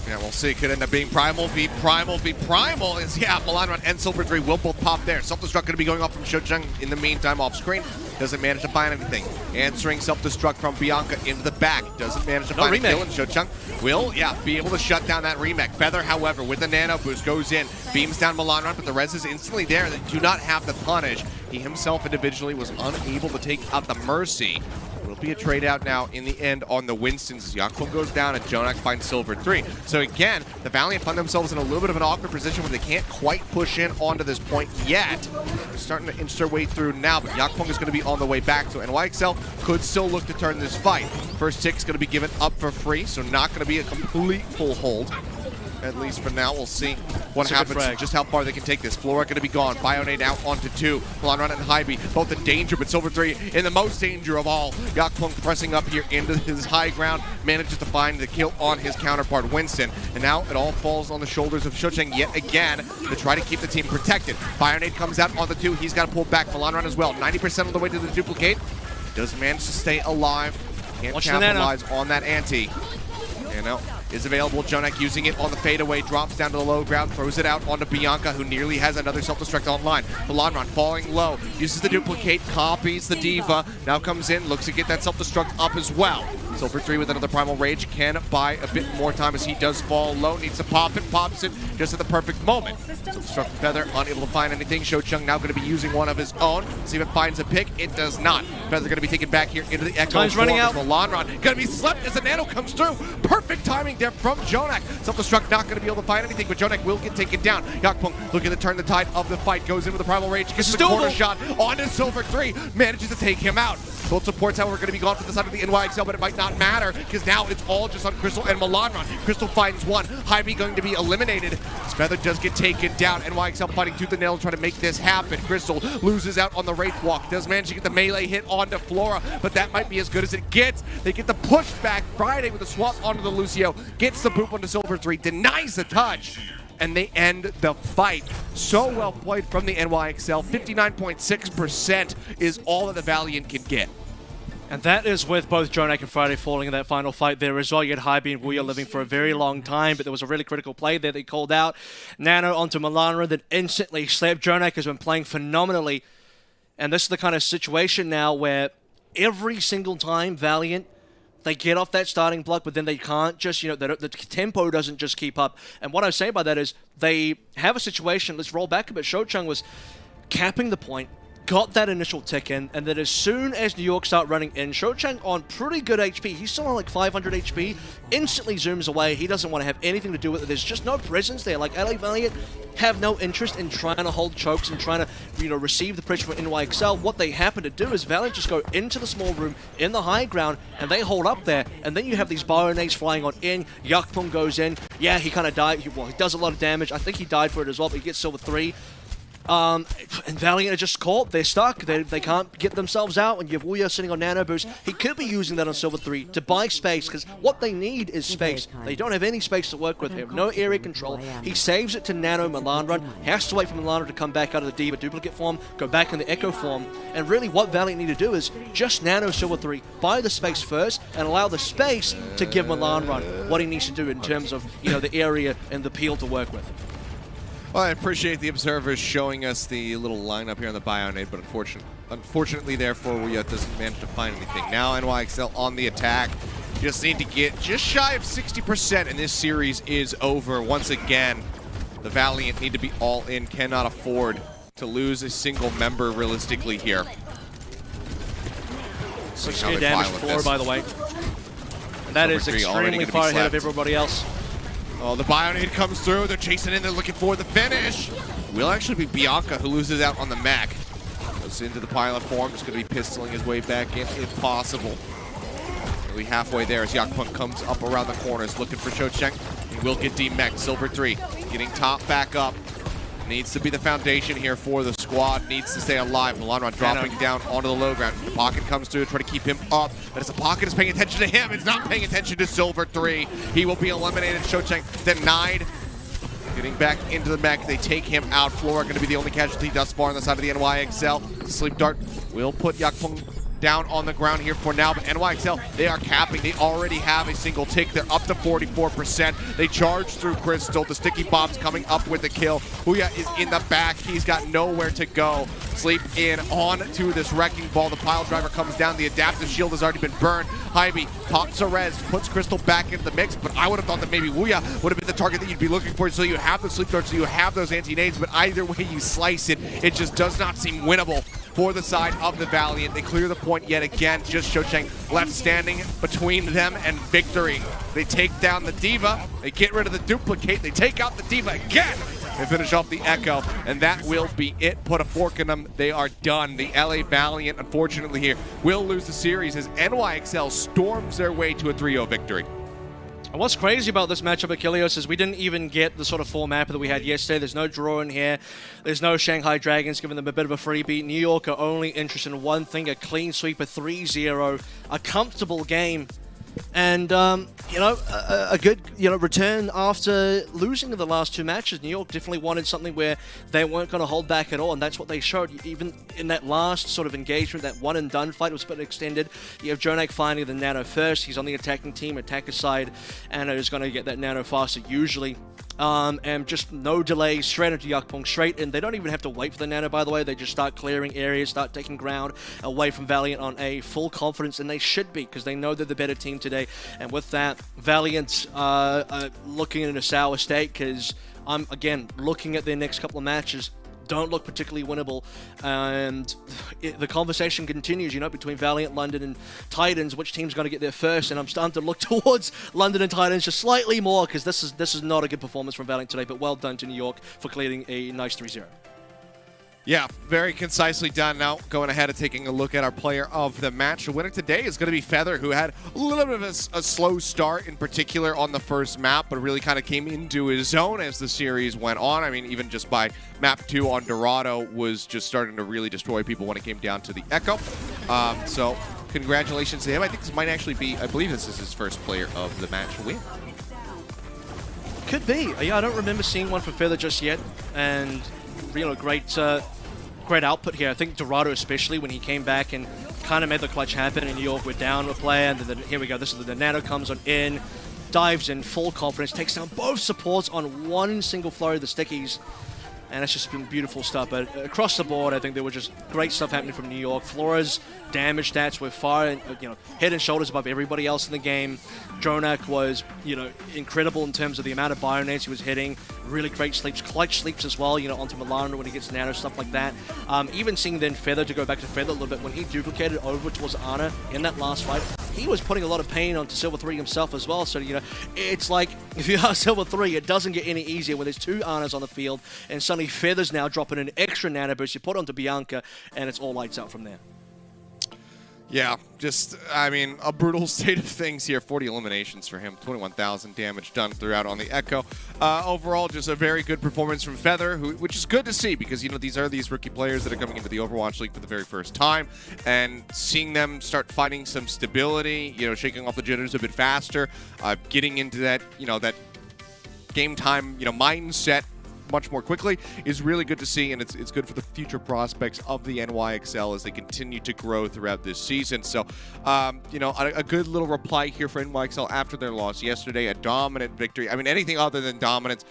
Yeah, we'll see. Could end up being Primal v Primal v Primal. Is, yeah, Melanron and Silver 3 will both pop there. Self-destruct going to be going off from Shojung in the meantime off screen. Doesn't manage to find anything. Answering self-destruct from Bianca into the back. Doesn't manage to find a kill, and Shojung will, yeah, be able to shut down that remake. Feather, however, with the nano boost, goes in, beams down Melanron, but the res is instantly there. They do not have the punish. He himself individually was unable to take out the Mercy. Will be a trade out now in the end on the Winstons as Yakpung goes down and Jonak finds Silver 3. So again, the Valiant find themselves in a little bit of an awkward position where they can't quite push in onto this point yet. They're starting to inch their way through now, but Yakpung is going to be on the way back, so NYXL could still look to turn this fight. First tick's going to be given up for free, so not going to be a complete full hold. At least for now, we'll see what happens and just how far they can take this. Flora going to be gone. Bionade out onto 2. Melanron and Hybe both in danger, but Silver 3 in the most danger of all. Yakpung pressing up here into his high ground, manages to find the kill on his counterpart, Winston. And now it all falls on the shoulders of Shojung yet again to try to keep the team protected. Bionade comes out on the 2. He's got to pull back. Melanron as well. 90% of the way to the duplicate. Does manage to stay alive. Can't capitalize on that ante. Nano is available. Jonak using it on the fadeaway, drops down to the low ground, throws it out onto Bianca, who nearly has another self-destruct online. Melanron falling low, uses the duplicate, copies the Diva, now comes in, looks to get that self-destruct up as well. Silver 3 with another Primal Rage can buy a bit more time as he does fall low, needs to pop it, pops it just at the perfect moment. Self-destruct Feather, unable to find anything. Shojung now going to be using one of his own. See if it finds a pick. It does not. Feather going to be taken back here into the Echo. Time's running out. Melanron going to be slept as the Nano comes through. Perfect timing there from Jonak. Self-destruct not going to be able to find anything, but Jonak will get taken down. Yakpung looking to turn the tide of the fight, goes in with the Primal Rage, gets the corner shot onto Silver 3, manages to take him out. Both supports, however, going to be gone from the side of the NYXL, but it might not matter because now it's all just on Crystal and Melanron. Crystal finds one. Hybe going to be eliminated. Feather does get taken down. NYXL fighting tooth and nail trying to make this happen. Crystal loses out on the Wraith Walk. Does manage to get the melee hit onto Flora, but that might be as good as it gets. They get the push back. Friday with a swap onto the Lucio. Gets the boop onto Silver 3. Denies the touch. And they end the fight. So well played from the NYXL. 59.6% is all that the Valiant can get. And that is with both Jonak and Friday falling in that final fight there as well. You had Hybe and Wuya living for a very long time, but there was a really critical play there they called out. Nano onto Melanron that instantly slept. Jonak has been playing phenomenally. And this is the kind of situation now where every single time Valiant, they get off that starting block, but then they can't just, the tempo doesn't just keep up. And what I say by that is they have a situation, let's roll back a bit. Shojung was capping the point, got that initial tick in, and then as soon as New York start running in, Shochang on pretty good HP, he's still on like 500 HP, instantly zooms away. He doesn't want to have anything to do with it. There's just no presence there. Like, LA Valiant have no interest in trying to hold chokes and trying to, receive the pressure from NYXL. What they happen to do is Valiant just go into the small room in the high ground, and they hold up there, and then you have these bio-nades flying on in. Yakpung goes in. Yeah, he kind of died. He does a lot of damage. I think he died for it as well, but he gets Silver 3. And Valiant are just caught. They're stuck. They can't get themselves out. And you have Wuya sitting on Nano Boost. He could be using that on Silver 3 to buy space, because what they need is space. They don't have any space to work with. They have no area control. He saves it to Nano Melandron. Has to wait for Melandron to come back out of the Diva duplicate form, go back in the Echo form. And really what Valiant need to do is just Nano Silver 3, buy the space first, and allow the space to give Melandron what he needs to do in terms of, the area and the peel to work with. Well, I appreciate the observers showing us the little lineup here on the Bionade, but unfortunately, therefore, we doesn't manage to find anything. Now, NYXL on the attack. Just need to get just shy of 60%, and this series is over. Once again, the Valiant need to be all in, cannot afford to lose a single member realistically here. 6k damage 4, by the way. And that is extremely far ahead of everybody else. Oh, the Bionade comes through. They're chasing in. They're looking for the finish. Will actually be Bianca who loses out on the mech. Goes into the pilot form. Just going to be pistoling his way back in if possible. Nearly halfway there as Yakpunk comes up around the corners looking for Shocheng. He will get D-Mech. Silver 3 getting top back up. Needs to be the foundation here for the squad. Needs to stay alive. Melandron dropping down onto the low ground. The pocket comes through to try to keep him up. But as the pocket is paying attention to him, it's not paying attention to Silver 3. He will be eliminated. Shocheng denied. Getting back into the mech. They take him out. Flora going to be the only casualty thus far on the side of the NYXL. Sleep Dart will put Yakpung down on the ground here for now, but NYXL, they are capping. They already have a single tick. They're up to 44%. They charge through Crystal. The sticky bombs coming up with the kill. Huya is in the back. He's got nowhere to go. Sleep in on to this wrecking ball. The pile driver comes down. The adaptive shield has already been burned. Hybe pops a res, puts Crystal back into the mix, but I would have thought that maybe Wuya would have been the target that you'd be looking for, so you have the sleep darts, so you have those anti-nades, but either way you slice it, it just does not seem winnable for the side of the Valiant. They clear the point yet again. Just Shocheng left standing between them and victory. They take down the Diva. They get rid of the duplicate. They take out the Diva again and finish off the Echo. And that will be it. Put a fork in them. They are done. The LA Valiant, unfortunately here, will lose the series as NYXL storms their way to a 3-0 victory. And what's crazy about this matchup, Achilles, is we didn't even get the sort of full map that we had yesterday. There's no draw in here. There's no Shanghai Dragons giving them a bit of a freebie. New York are only interested in one thing, a clean sweep, a 3-0, a comfortable game. And, a good, return after losing the last two matches. New York definitely wanted something where they weren't going to hold back at all, and that's what they showed. Even in that last sort of engagement, that one-and-done fight was a bit extended. You have Jonak finding the Nano first. He's on the attacking team, attacker side, and is going to get that Nano faster usually. And just no delays, straight into Yakpung, straight in. They don't even have to wait for the Nano, by the way. They just start clearing areas, start taking ground away from Valiant on a full confidence, and they should be, because they know they're the better team today. And with that, Valiant looking in a sour state, because I'm, again, looking at their next couple of matches. Don't look particularly winnable, and the conversation continues, between Valiant, London, and Titans, which team's going to get there first, and I'm starting to look towards London and Titans just slightly more, because this is not a good performance from Valiant today, but well done to New York for clearing a nice 3-0. Yeah, very concisely done. Now, going ahead and taking a look at our player of the match. The winner today is going to be Feather, who had a little bit of a slow start, in particular on the first map, but really kind of came into his own as the series went on. I mean, even just by map 2 on Dorado was just starting to really destroy people when it came down to the Echo. So, congratulations to him. I think this might actually be, I believe this is his first player of the match win. Could be. Yeah, I don't remember seeing one for Feather just yet, and great output here. I think Dorado, especially when he came back and kind of made the clutch happen, and New York were down a player, and then here we go. This is the Nano comes on in, dives in full confidence, takes down both supports on one single flurry of the stickies, and it's just been beautiful stuff. But across the board, I think there was just great stuff happening from New York. Flora's damage stats were far, head and shoulders above everybody else in the game. Jonak was, incredible in terms of the amount of bionades he was hitting. Really great sleeps, clutch sleeps as well, onto Milano when he gets nano, stuff like that. Even seeing then Feather, to go back to Feather a little bit, when he duplicated over towards Ana in that last fight, he was putting a lot of pain onto Silver 3 himself as well. So, it's like, if you are Silver 3, it doesn't get any easier when there's 2 Anas on the field, and suddenly Feather's now dropping an extra nano boost. You put it onto Bianca, and it's all lights out from there. Yeah, just, a brutal state of things here. 40 eliminations for him, 21,000 damage done throughout on the Echo. Overall, just a very good performance from Feather, which is good to see because, these are these rookie players that are coming into the Overwatch League for the very first time, and seeing them start finding some stability, shaking off the jitters a bit faster, getting into that, that game time, mindset much more quickly is really good to see, and it's good for the future prospects of the NYXL as they continue to grow throughout this season. So, a good little reply here for NYXL after their loss yesterday, a dominant victory. Anything other than dominance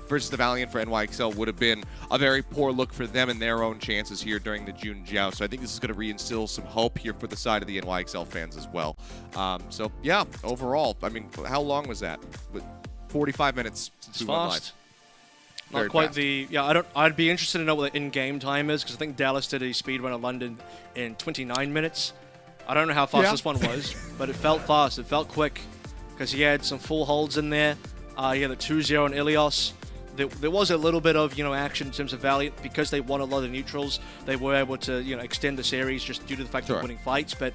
versus the Valiant for NYXL would have been a very poor look for them and their own chances here during the June Joust. So I think this is going to reinstill some hope here for the side of the NYXL fans as well. So, yeah, overall, how long was that? 45 minutes since we went live. Not quite the... Yeah, I'd be interested to know what the in-game time is, because I think Dallas did a speedrun of London in 29 minutes. I don't know how fast this one was, but it felt fast. It felt quick, because he had some full holds in there. He had a 2-0 on Ilios. There was a little bit of, action in terms of Valiant. Because they won a lot of neutrals, they were able to, extend the series just due to the fact of winning fights. But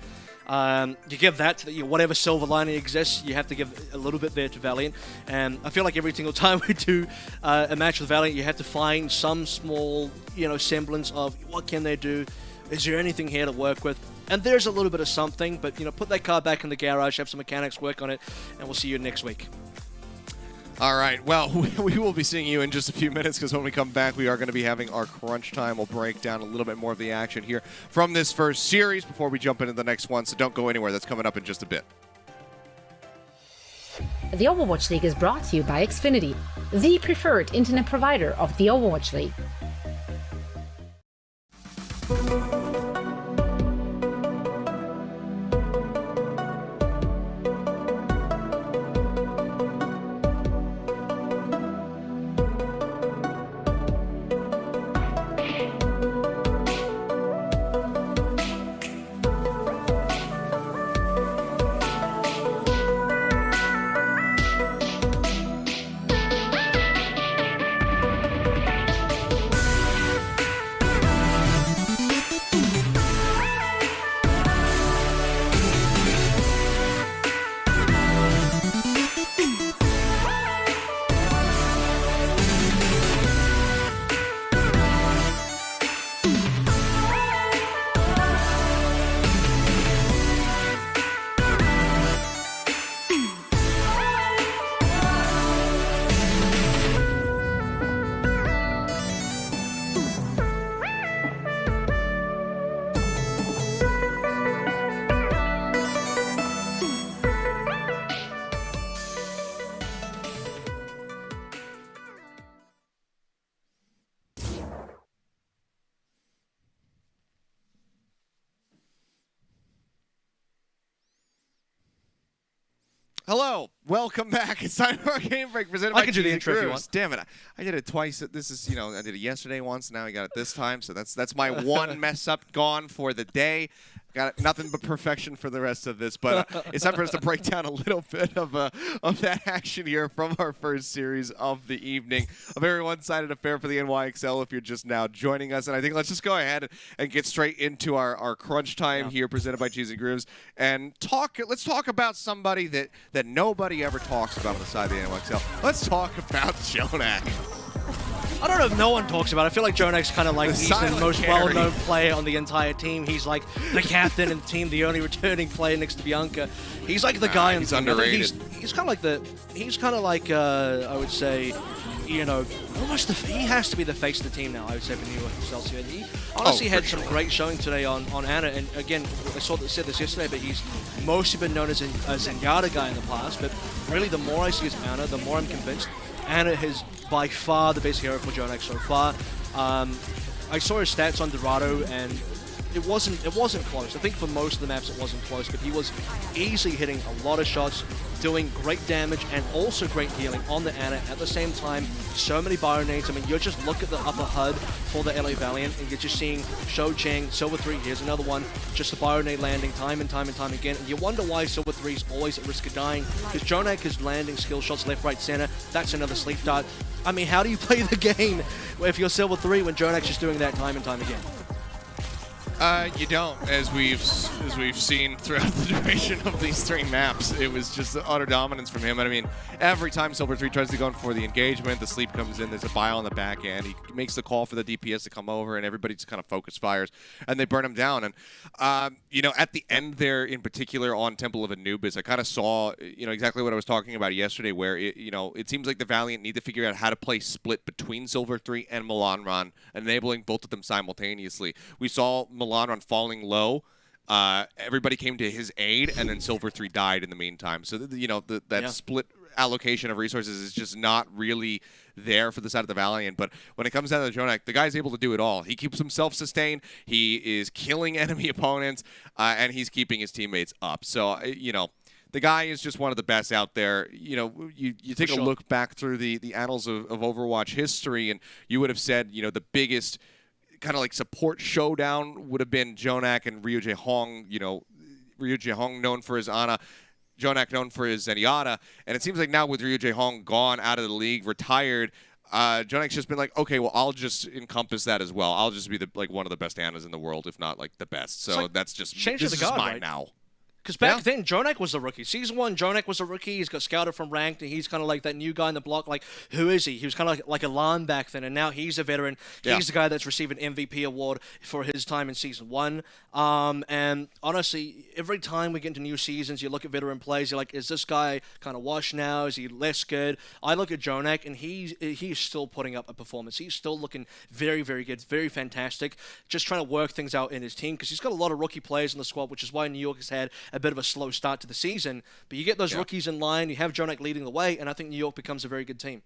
you give that to whatever silver lining exists, you have to give a little bit there to Valiant. And I feel like every single time we do a match with Valiant, you have to find some small, semblance of what can they do? Is there anything here to work with? And there's a little bit of something, but, put that car back in the garage, have some mechanics work on it, and we'll see you next week. All right, well, we will be seeing you in just a few minutes because when we come back, we are going to be having our crunch time. We'll break down a little bit more of the action here from this first series before we jump into the next one, so don't go anywhere. That's coming up in just a bit. The Overwatch League is brought to you by Xfinity, the preferred internet provider of the Overwatch League. Hello, welcome back. It's time for our game break presented by I can do the intro if you want. Damn it, I did it twice. This is, I did it yesterday once. Now I got it this time. So that's my one mess up gone for the day. Got nothing but perfection for the rest of this, but it's time for us to break down a little bit of that action here from our first series of the evening. A very one-sided affair for the NYXL if you're just now joining us, and I think let's just go ahead and get straight into our crunch time here presented by Cheesy Grooves, and let's talk about somebody that nobody ever talks about on the side of the NYXL. Let's talk about Jonak. I don't know if no one talks about it. I feel like Jonak's kind of like he's the most carry. well-known player on the entire team. He's like the captain of the team, the only returning player next to Bianca. He's like the guy on the team. Underrated. He's kind of like I would say, almost he has to be the face of the team now, I would say, for New York Excelsior. He honestly had some great showing today on Ana, and again, I said this yesterday, but he's mostly been known as a Zenyatta guy in the past, but really the more I see his Ana, the more I'm convinced. Ana is by far the best hero for Jonak so far. I saw his stats on Dorado, and it wasn't close. I think for most of the maps it wasn't close, but he was easily hitting a lot of shots, doing great damage and also great healing on the Ana at the same time. So many bio nades. I mean, you just look at the upper HUD for the LA Valiant and you're just seeing Shou Cheng, Silver 3, here's another one, just a bio nade landing time and time and time again. And you wonder why Silver 3 is always at risk of dying, because Jonak is landing skill shots left, right, center. That's another sleep dart. I mean, how do you play the game if you're Silver 3 when Jonak's just doing that time and time again? You don't, as we've seen throughout the duration of these 3 maps. It was just the utter dominance from him. And I mean, every time Silver 3 tries to go in for the engagement, the sleep comes in, there's a bio on the back end. He makes the call for the DPS to come over, and everybody just kind of focus fires, and they burn him down. And, you know, at the end there, in particular on Temple of Anubis, I kind of saw, you know, exactly what I was talking about yesterday, where, you know, it seems like the Valiant need to figure out how to play split between Silver 3 and Milanron, enabling both of them simultaneously. We saw Milanron falling low. Everybody came to his aid, and then Silver 3 died in the meantime. So, you know, that split allocation of resources is just not really there for the side of the Valiant. But when it comes down to Jonak, the guy's able to do it all. He keeps himself sustained, he is killing enemy opponents, and he's keeping his teammates up. So, you know, the guy is just one of the best out there. You know, you take a look back through the annals of Overwatch history, and you would have said, you know, the biggest kind of like support showdown would have been Jonak and Ryu Jae-hong. You know, Ryu Jae-hong known for his Ana, Jonak known for his Zenyatta. And it seems like now with Ryu Jae-hong gone out of the league, retired, Jonak's just been like, okay, well, I'll just encompass that as well. I'll just be like one of the best Anas in the world, if not like the best. So like, that's just this is mine now. Because back then, Jonak was a rookie. Season 1, Jonak was a rookie. He's got scouted from ranked, and he's kind of like that new guy in the block. Like, who is he? He was kind of like a LAN back then, and now he's a veteran. He's the guy that's received an MVP award for his time in Season 1. And honestly, every time we get into new seasons, you look at veteran plays, you're like, is this guy kind of washed now? Is he less good? I look at Jonak, and he's still putting up a performance. He's still looking very, very good, very fantastic. Just trying to work things out in his team, because he's got a lot of rookie players in the squad, which is why New York has had a bit of a slow start to the season. But you get those rookies in line, you have Jonak leading the way, and I think New York becomes a very good team.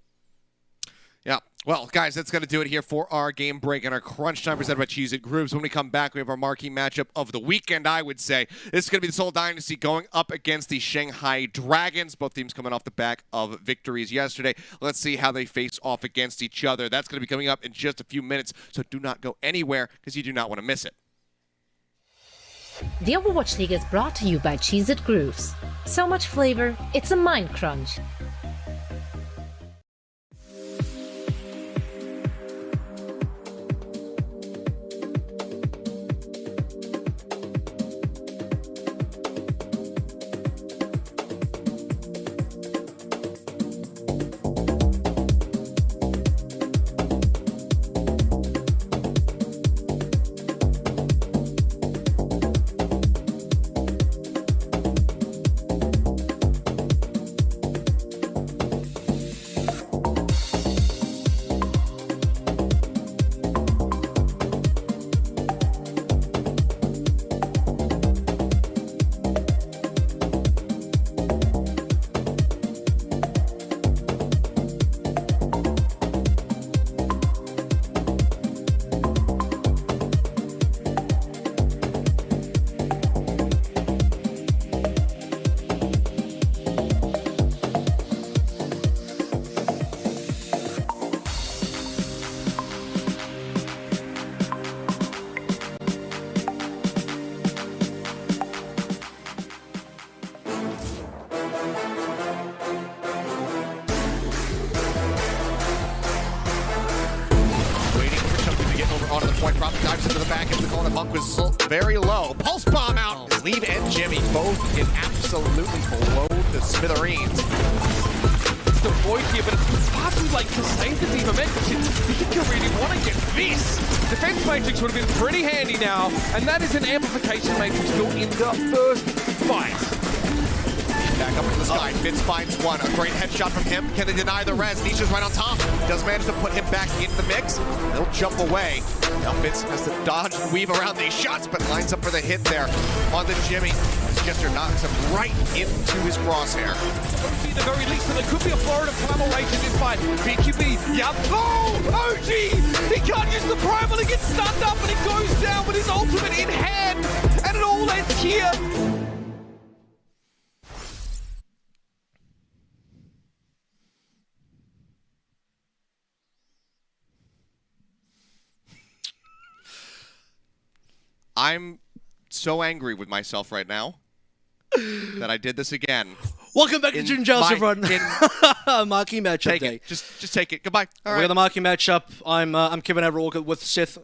Yeah. Well, guys, that's going to do it here for our game break and our crunch time presented by Cheez-It Grooves. When we come back, we have our marquee matchup of the weekend, I would say. This is going to be the Seoul Dynasty going up against the Shanghai Dragons. Both teams coming off the back of victories yesterday. Let's see how they face off against each other. That's going to be coming up in just a few minutes, so do not go anywhere because you do not want to miss it. The Overwatch League is brought to you by Cheez-It Grooves. So much flavor, it's a mind crunch. Dives into the back end. The corner. Monk was very low. Pulse bomb out. Leave and Jimmy both get absolutely blown to smithereens. It's the void here, but it's hard to like sustain the team momentum. You think you really want to get this. Defense matrix would have been pretty handy now, and that is an amplification matrix built in the first fight. Back up into the sky. Fitz finds one. A great headshot from him. Can they deny the res? Nisha's right on top. Does manage to put him back into the mix. He'll jump away. Now Fitz has to dodge and weave around these shots, but lines up for the hit there on the Jimmy. Jester knocks him right into his crosshair. OG at the very least, and there could be a Florida collaboration in this fight. BQB, yep. Oh, OG! He can't use the primal, he gets stunned up, and he goes down with his ultimate in hand, and it all ends here. I'm so angry with myself right now that I did this again. Welcome back to June Joust, everyone. Marquee matchup Take day. it. Just take it. Goodbye. All We right. got the marquee matchup. I'm Kevin Aberwalker with Seth.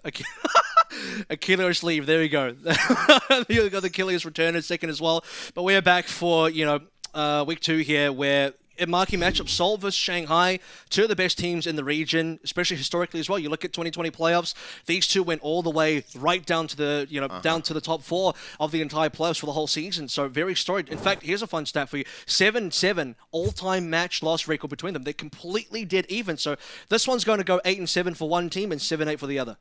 Achilles leave. There we go. You got the Achilles return in second as well. But we are back for week 2 here, where in marquee matchup, Seoul versus Shanghai, two of the best teams in the region, especially historically as well. You look at 2020 playoffs; these two went all the way right down to the down to the top 4 of the entire playoffs for the whole season. So very storied. In fact, here's a fun stat for you: 7-7 all-time match loss record between them. They're completely dead even. So this one's going to go 8-7 for one team and 7-8 for the other.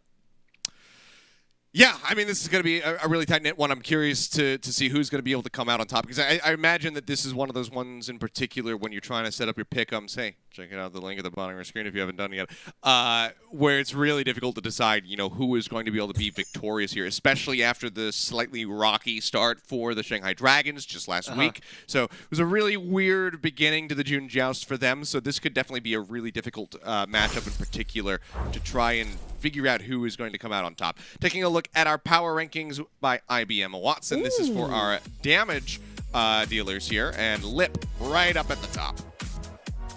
Yeah, I mean, this is going to be a really tight-knit one. I'm curious to see who's going to be able to come out on top, because I imagine that this is one of those ones in particular when you're trying to set up your pick-ems. Hey, check out the link at the bottom of your screen if you haven't done it yet, where it's really difficult to decide, who is going to be able to be victorious here, especially after the slightly rocky start for the Shanghai Dragons just last week. So it was a really weird beginning to the June Joust for them, so this could definitely be a really difficult matchup in particular to try and figure out who is going to come out on top. Taking a look at our power rankings by IBM Watson. This is for our damage dealers here, and Lip right up at the top.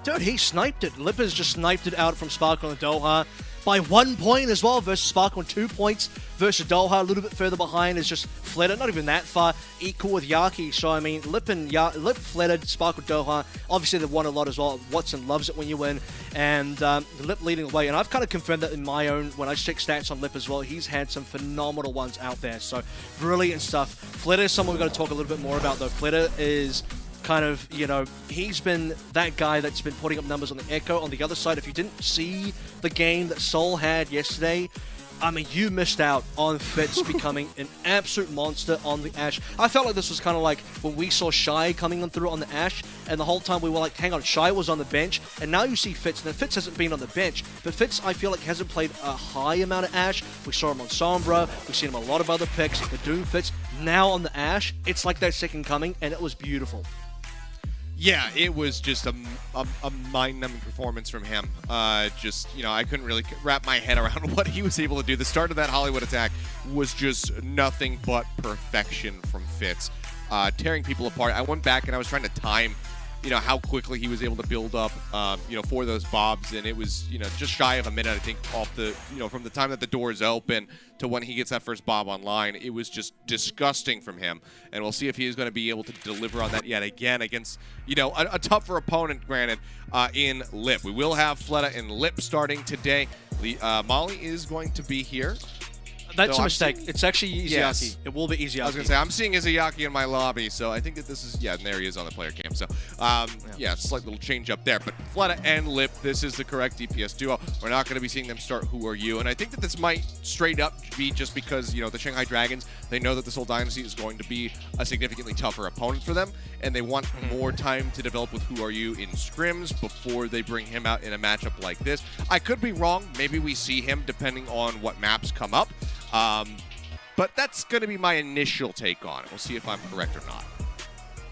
Dude, he sniped it. Lip has just sniped it out from Spark on Doha by 1 point as well versus Spark on 2 points versus Doha. A little bit further behind is just Fledder, not even that far, equal with Yaki. So, I mean, Lip Fleddered, Spark with Doha. Obviously, they've won a lot as well. Watson loves it when you win. And Lip leading the way. And I've kind of confirmed that in my own, when I check stats on Lip as well, he's had some phenomenal ones out there. So, brilliant stuff. Fledder is someone we've got to talk a little bit more about, though. Fledder is kind of, he's been that guy that's been putting up numbers on the Echo. On the other side, if you didn't see the game that Seoul had yesterday, I mean, you missed out on Fitz becoming an absolute monster on the Ashe. I felt like this was kind of like when we saw Shy coming on through on the Ashe, and the whole time we were like, hang on, Shy was on the bench, and now you see Fitz. Now, Fitz hasn't been on the bench, but Fitz, I feel like, hasn't played a high amount of Ashe. We saw him on Sombra, we've seen him on a lot of other picks, the Doom Fitz. Now on the Ashe, it's like that second coming, and it was beautiful. Yeah, it was just a mind-numbing performance from him. I couldn't really wrap my head around what he was able to do. The start of that Hollywood attack was just nothing but perfection from Fitz, tearing people apart. I went back and I was trying to time, how quickly he was able to build up, for those bobs, and it was, just shy of a minute, I think, off the, from the time that the doors open to when he gets that first bob online. It was just disgusting from him, and we'll see if he is going to be able to deliver on that yet again against, a tougher opponent, granted, in Lip. We will have Fleta and Lip starting today. Molly is going to be here. That's so a mistake. It's actually Izayaki. Yes. It will be Izayaki. I was going to say, I'm seeing Izayaki in my lobby, so I think that this is, and there he is on the player cam. So, slight little change up there. But Fleta and Lip, this is the correct DPS duo. We're not going to be seeing them start Who Are You? And I think that this might straight up be just because, the Shanghai Dragons, they know that the Seoul Dynasty is going to be a significantly tougher opponent for them, and they want more time to develop with Who Are You in scrims before they bring him out in a matchup like this. I could be wrong. Maybe we see him depending on what maps come up. But that's going to be my initial take on it. We'll see if I'm correct or not.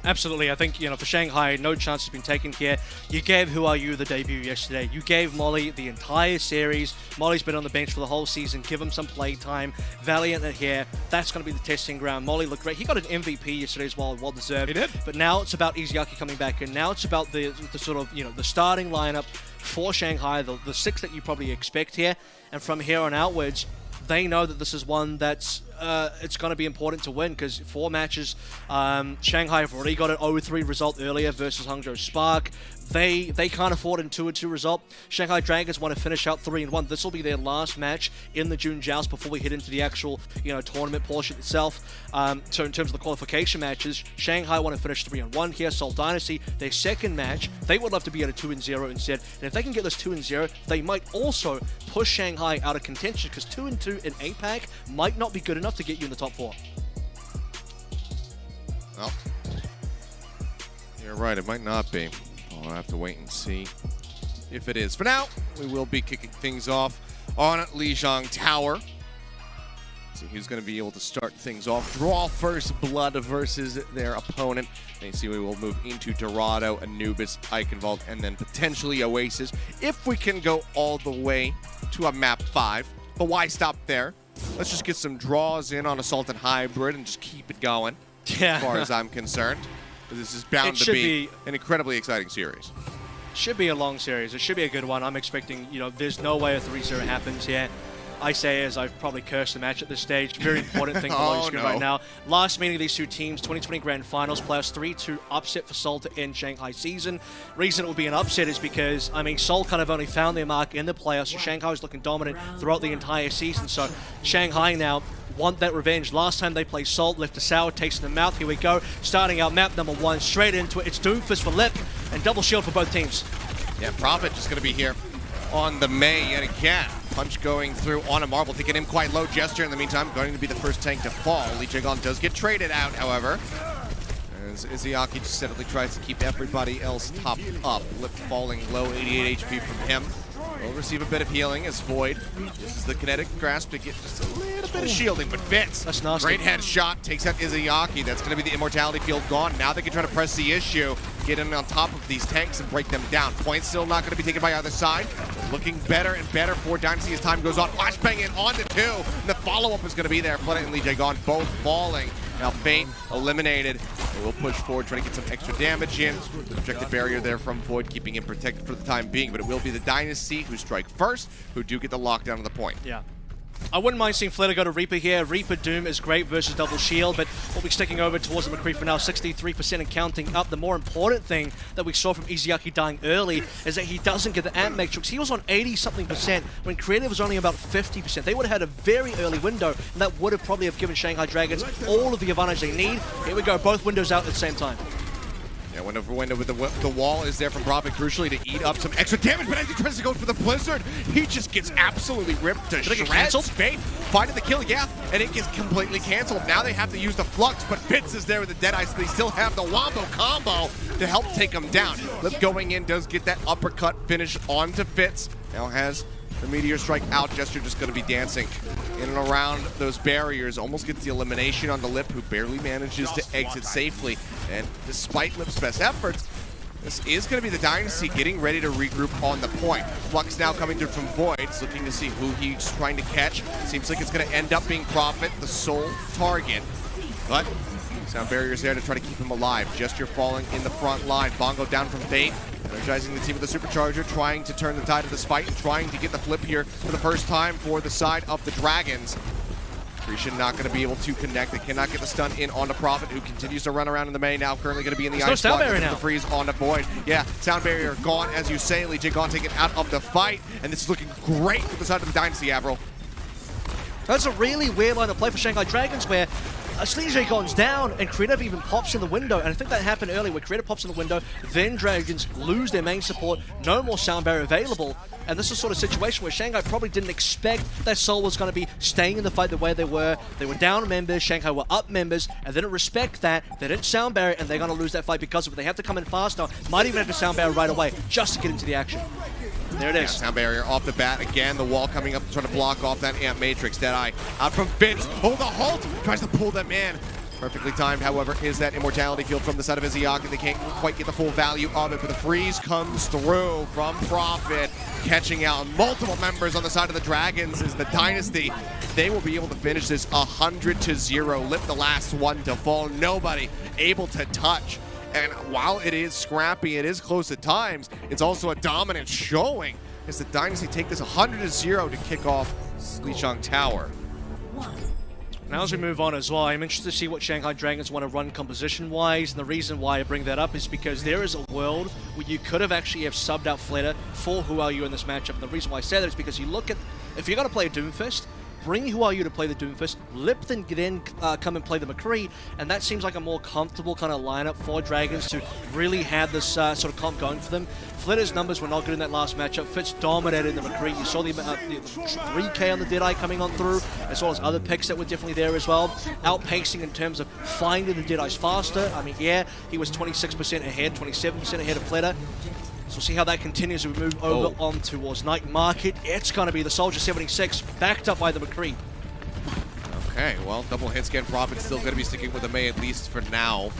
Absolutely. I think, for Shanghai, no chance has been taken here. You gave Who Are You the debut yesterday. You gave Molly the entire series. Molly's been on the bench for the whole season. Give him some play time. Valiant here. That's going to be the testing ground. Molly looked great. He got an MVP yesterday as well. Well deserved. He did. But now it's about Izayaki coming back, and now it's about the sort of, the starting lineup for Shanghai, the 6 that you probably expect here. And from here on outwards, they know that this is one that's it's going to be important to win, because 4 matches, Shanghai have already got an 0-3 result earlier versus Hangzhou Spark. They can't afford a 2-2 result. Shanghai Dragons want to finish out 3-1. This will be their last match in the June Joust before we head into the actual tournament portion itself. So in terms of the qualification matches, Shanghai want to finish 3-1 here. Seoul Dynasty, their second match, they would love to be at a 2-0 instead. And if they can get this 2-0, they might also push Shanghai out of contention, because 2-2 in APAC might not be good enough to get you in the top 4. Well, you're right, it might not be. I'll have to wait and see if it is. For now, we will be kicking things off on Lijiang Tower. See who's going to be able to start things off. Draw first blood versus their opponent. And you see we will move into Dorado, Anubis, Eichenwald, and then potentially Oasis if we can go all the way to a map 5. But why stop there? Let's just get some draws in on Assault and Hybrid and just keep it going, as far as I'm concerned. This is bound to be an incredibly exciting series. Should be a long series. It should be a good one. I'm expecting, there's no way a 3-0 happens here. I say as I've probably cursed the match at this stage. Very important thing below your screen right now. Last meeting of these two teams, 2020 Grand Finals, playoffs 3-2 upset for Seoul to end Shanghai season. Reason it will be an upset is because, Seoul kind of only found their mark in the playoffs. So Shanghai was looking dominant throughout the entire season. So Shanghai now want that revenge. Last time they played Seoul, left a sour taste in the mouth. Here we go. Starting out map number 1, straight into it. It's Doomfist for Lip and double shield for both teams. Yeah, Prophet just going to be here on the May yet again. Punch going through on a Marvel, taking him quite low. Gesture in the meantime going to be the first tank to fall. Lee Jae-gon does get traded out, however, as Izayaki just steadily tries to keep everybody else topped up. Lip falling low, 88 HP from him. Will receive a bit of healing as Void uses the kinetic grasp to get just a little bit of shielding, but Fitz, that's nasty. Great headshot, takes out Izayaki. That's going to be the immortality field gone. Now they can try to press the issue, get in on top of these tanks and break them down. Points still not going to be taken by either side. Looking better and better for Dynasty as time goes on. Flashbang in onto 2, and the follow-up is going to be there. Flooded and Lee Jae-gon both falling. Now Fate eliminated. They will push forward, trying to get some extra damage in. The objective barrier there from Void, keeping him protected for the time being, but it will be the Dynasty who strike first, who do get the lockdown of the point. Yeah. I wouldn't mind seeing Flitter go to Reaper here. Reaper Doom is great versus double shield, but we'll be sticking over towards the Mccree for now, 63% and counting up. The more important thing that we saw from Izayaki dying early is that he doesn't get the amp matrix. He was on 80-something% when Creative was only about 50%. They would have had a very early window, and that would have probably have given Shanghai Dragons all of the advantage they need. Here we go, both windows out at the same time. Yeah, window for window with the wall is there from Prophet, crucially to eat up some extra damage, but as he tries to go for the Blizzard, he just gets absolutely ripped to shreds. Fate finding the kill, yeah, and it gets completely canceled. Now they have to use the Flux, but Fitz is there with the Deadeye, so they still have the Wombo combo to help take him down. Lip going in does get that uppercut finish onto Fitz. Now has the Meteor Strike out. Gesture just going to be dancing in and around those barriers. Almost gets the elimination on the Lip, who barely manages to exit safely. And despite Lip's best efforts, this is going to be the Dynasty getting ready to regroup on the point. Flux now coming through from Voids, looking to see who he's trying to catch. Seems like it's going to end up being Prophet, the sole target. But sound barriers there to try to keep him alive. Gesture falling in the front line. Bongo down from Fate. Energizing the team with the Supercharger, trying to turn the tide of this fight and trying to get the flip here for the first time for the side of the Dragons. Creation not going to be able to connect. They cannot get the stun in on the Prophet, who continues to run around in the main. Now currently going to be in the ice block. The freeze on the Void. Yeah, sound barrier gone, as you say. Lee Jae-gon taken out of the fight, and this is looking great for the side of the Dynasty, Avril. That's a really weird line of play for Shanghai Dragons, where Lee Jae-gon's down and Creative even pops in the window, and I think that happened earlier where Creative pops in the window, then Dragons lose their main support, no more sound barrier available, and this is sort of a situation where Shanghai probably didn't expect that Seoul was going to be staying in the fight the way they were. They were down members, Shanghai were up members, and they didn't respect that, they didn't sound barrier, and they're going to lose that fight because of it. They have to come in faster, might even have to sound barrier right away, just to get into the action. There it is. Yeah, sound barrier off the bat. Again, the wall coming up, trying to block off that amp matrix. Deadeye out from Fitz. Oh, the halt! Tries to pull them in. Perfectly timed, however, is that immortality field from the side of Izayaki. They can't quite get the full value of it, but the freeze comes through from Prophet, catching out multiple members on the side of the Dragons is the Dynasty. They will be able to finish this 100-0. Lip the last one to fall. Nobody able to touch. And while it is scrappy, it is close at times, it's also a dominant showing as the Dynasty take this 100-0 to kick off Lijiang Tower. Now as we move on as well, I'm interested to see what Shanghai Dragons want to run composition-wise, and the reason why I bring that up is because there is a world where you could have actually subbed out Flitter for Who Are You in this matchup, and the reason why I say that is because you look at, if you're going to play a Doomfist, bring Who Are You to play the Doomfist, Lipton then come and play the Mccree, and that seems like a more comfortable kind of lineup for Dragons to really have this sort of comp going for them. Flitter's numbers were not good in that last matchup. Fitz dominated the Mccree. You saw the 3K on the Deadeye coming on through, as well as other picks that were definitely there as well. Outpacing in terms of finding the Deadeyes faster. I mean, yeah, he was 26% ahead, 27% ahead of Flitter. So we'll see how that continues as we move over on towards Night Market. It's going to be the Soldier 76, backed up by the Mccree. Okay, well, double hit scan Prophet still going to be sticking with the May, at least for now.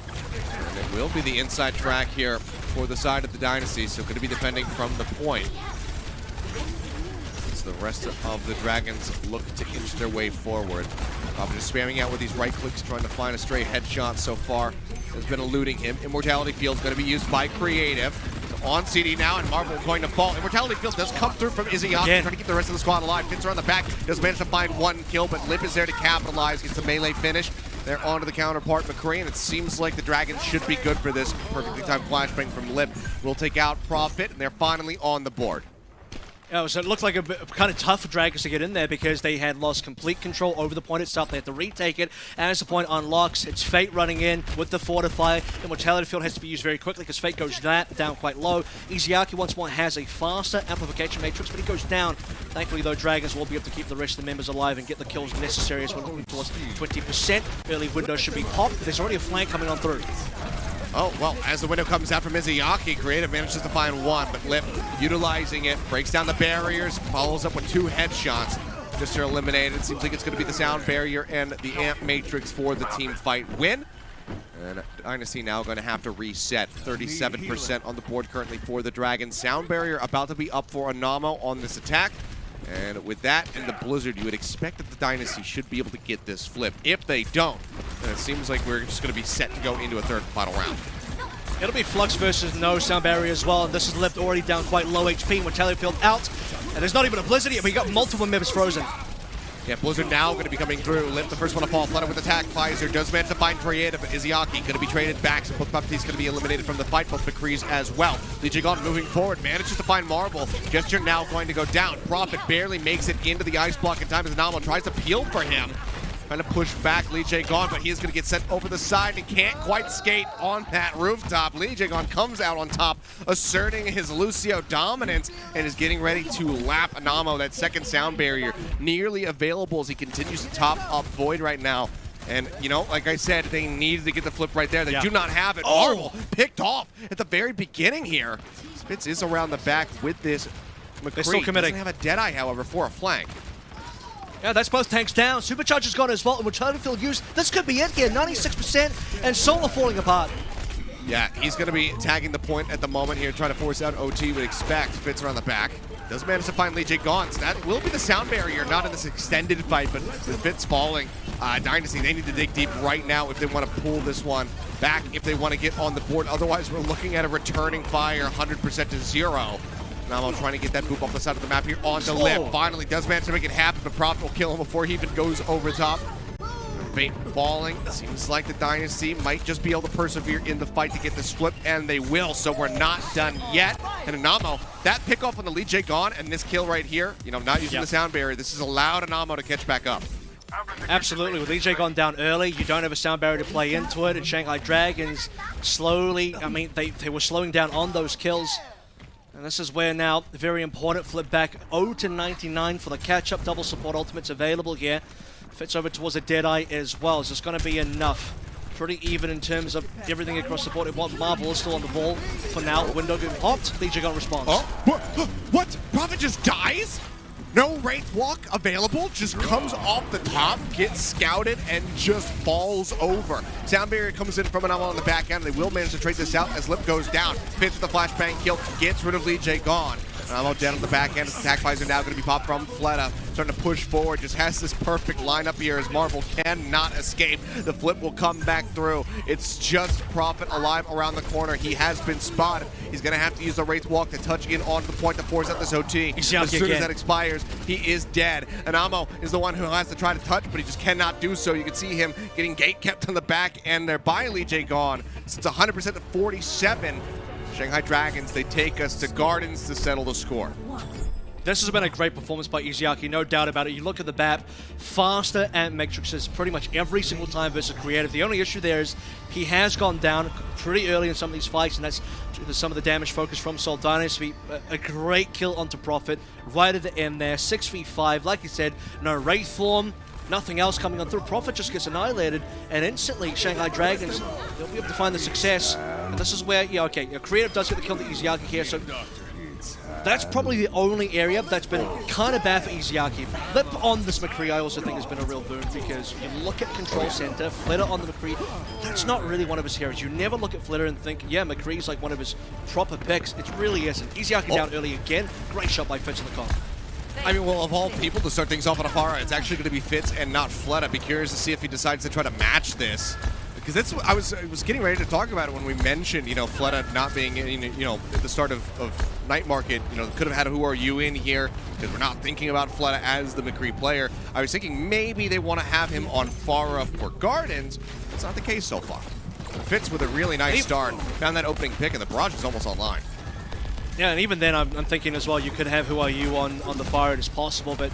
And it will be the inside track here for the side of the Dynasty, so going to be defending from the point. As the rest of the Dragons look to inch their way forward. Prophet just spamming out with these right clicks, trying to find a stray headshot so far. Has been eluding him. Immortality Field going to be used by Creative. So on CD now, and Marvel going to fall. Immortality Field does come through from Izzyaki, trying to keep the rest of the squad alive. Finzer on the back, does manage to find one kill, but Lip is there to capitalize. Gets a melee finish. They're onto the counterpart, Mccree, and it seems like the Dragons should be good for this. Perfectly timed flashbang from Lip will take out Prophet, and they're finally on the board. Yeah, so it looked like a bit kind of tough for Dragons to get in there because they had lost complete control over the point itself. They had to retake it, and as the point unlocks, it's Fate running in with the Fortify. Immortality Field has to be used very quickly because Fate goes down quite low. Izzyaki once more has a faster amplification matrix, but he goes down. Thankfully, though, Dragons will be able to keep the rest of the members alive and get the kills necessary as we're moving towards 20%. Early window should be popped. There's already a flank coming on through. Oh, well, as the window comes out from Izzyaki, Creative manages to find one, but Lip utilizing it, breaks down the barriers, follows up with 2 headshots. Just to eliminate it. Seems like it's going to be the sound barrier and the amp matrix for the team fight win. And Dynasty now going to have to reset. 37% on the board currently for the Dragons. Sound barrier about to be up for Anamo on this attack. And with that and the Blizzard, you would expect that the Dynasty should be able to get this flip. If they don't, then it seems like we're just going to be set to go into a third and final round. It'll be Flux versus no sound barrier as well, and this is Lip already down quite low HP. Mortality Field out, and there's not even a Blizzard yet, but you got multiple members frozen. Yeah, Blizzard now going to be coming through. Lip, the first one to fall. Flutter with attack. Pfizer does manage to find Creative, but Izzyaki going to be traded back, so both Puppies going to be eliminated from the fight. Both Mccrees as well. Lijigon moving forward, manages to find Marvel. Gesture now going to go down. Prophet barely makes it into the ice block in time as Namo tries to peel for him. Trying to push back Lee Jae-gon, but he is going to get sent over the side and can't quite skate on that rooftop. Lee Jae-gon comes out on top, asserting his Lucio dominance, and is getting ready to lap Anamo. That second sound barrier nearly available as he continues to top up Void right now. And, you know, like I said, they needed to get the flip right there. They do not have it. Marvel picked off at the very beginning here. Spitz is around the back with this. Mccree still committing. doesn't have a Deadeye, however, for a flank. Yeah, that's both tanks down. Supercharger's gone as well, and Mortality Field used. This could be it here, 96%, and Solar falling apart. Yeah, he's going to be tagging the point at the moment here, trying to force out OT, would expect. Fitz around the back. Does manage to find Lee Jae-gon, so that will be the sound barrier, not in this extended fight, but with Fitz falling, Dynasty, they need to dig deep right now if they want to pull this one back, if they want to get on the board. Otherwise, we're looking at a returning fire 100% to 0. Namo trying to get that boop off the side of the map here onto Lip. Finally does manage to make it happen, but Prophet will kill him before he even goes over top. Fate falling. Seems like the Dynasty might just be able to persevere in the fight to get this flip, and they will, so we're not done yet. And Anamo, that pick off on the Lee Jae-gon and this kill right here, you know, not using the sound barrier, this has allowed Anamo to catch back up. Absolutely, with EJ gone down early, you don't have a sound barrier to play into it, and Shanghai Dragons slowly, I mean, they were slowing down on those kills. And this is where now, very important, flip back 0 to 99 for the catch-up. Double support ultimates available here. Fits over towards a Deadeye as well. Is this going to be enough? Pretty even in terms of everything across the board. Marvel is still on the ball for now. Window getting popped. DJ got response. Oh, what? Prophet just dies? No Wraith Walk available, just comes off the top, gets scouted, and just falls over. Sound barrier comes in from Anamo on the back end. They will manage to trade this out as Lip goes down. Fits with the flashbang kill, gets rid of Lee Jae-gon. Anamo down on the back end. His attack visor now going to be popped from Fleta. Starting to push forward, just has this perfect lineup here as Marvel cannot escape. The flip will come back through. It's just Prophet alive around the corner. He has been spotted. He's going to have to use the Wraith Walk to touch in onto the point to force out this OT. As soon as that expires, he is dead. Anamo is the one who has to try to touch, but he just cannot do so. You can see him getting gate kept on the back end there by Lee Jae-gon. It's 100% to 47. Shanghai Dragons, they take us to Gardens to settle the score. This has been a great performance by Izayaki, no doubt about it. You look at the map, faster and matrices pretty much every single time versus creative. The only issue there is he has gone down pretty early in some of these fights, and that's due to some of the damage focus from Seoul Dynasty. A great kill onto Prophet right at the end there, 6v5. Like you said, no Wraith form, nothing else coming on through. Prophet just gets annihilated, and instantly Shanghai Dragons, they'll be able to find the success. And this is where, yeah, okay, creative does get the kill to Izayaki here, so that's probably the only area that's been kind of bad for Izayaki. Lip on this Mccree, I also think, has been a real boon, because you look at Control Center, Flitter on the Mccree, that's not really one of his heroes. You never look at Flitter and think, yeah, McCree's like one of his proper picks. It really isn't. Izayaki down early again. Great shot by Fitz in the comp. I mean, well, of all people to start things off on Afara, it's actually going to be Fitz and not Fled. I'd be curious to see if he decides to try to match this. Because that's I was getting ready to talk about it when we mentioned, Fleta not being, at the start of Night Market, could have had Who Are You in here, because we're not thinking about Fleta as the Mccree player. I was thinking maybe they want to have him on Farah for Gardens. That's not the case so far. Fitz with a really nice start, found that opening pick, and the barrage is almost online. Yeah, and even then, I'm thinking as well, you could have Who Are You on the fire, it is possible, but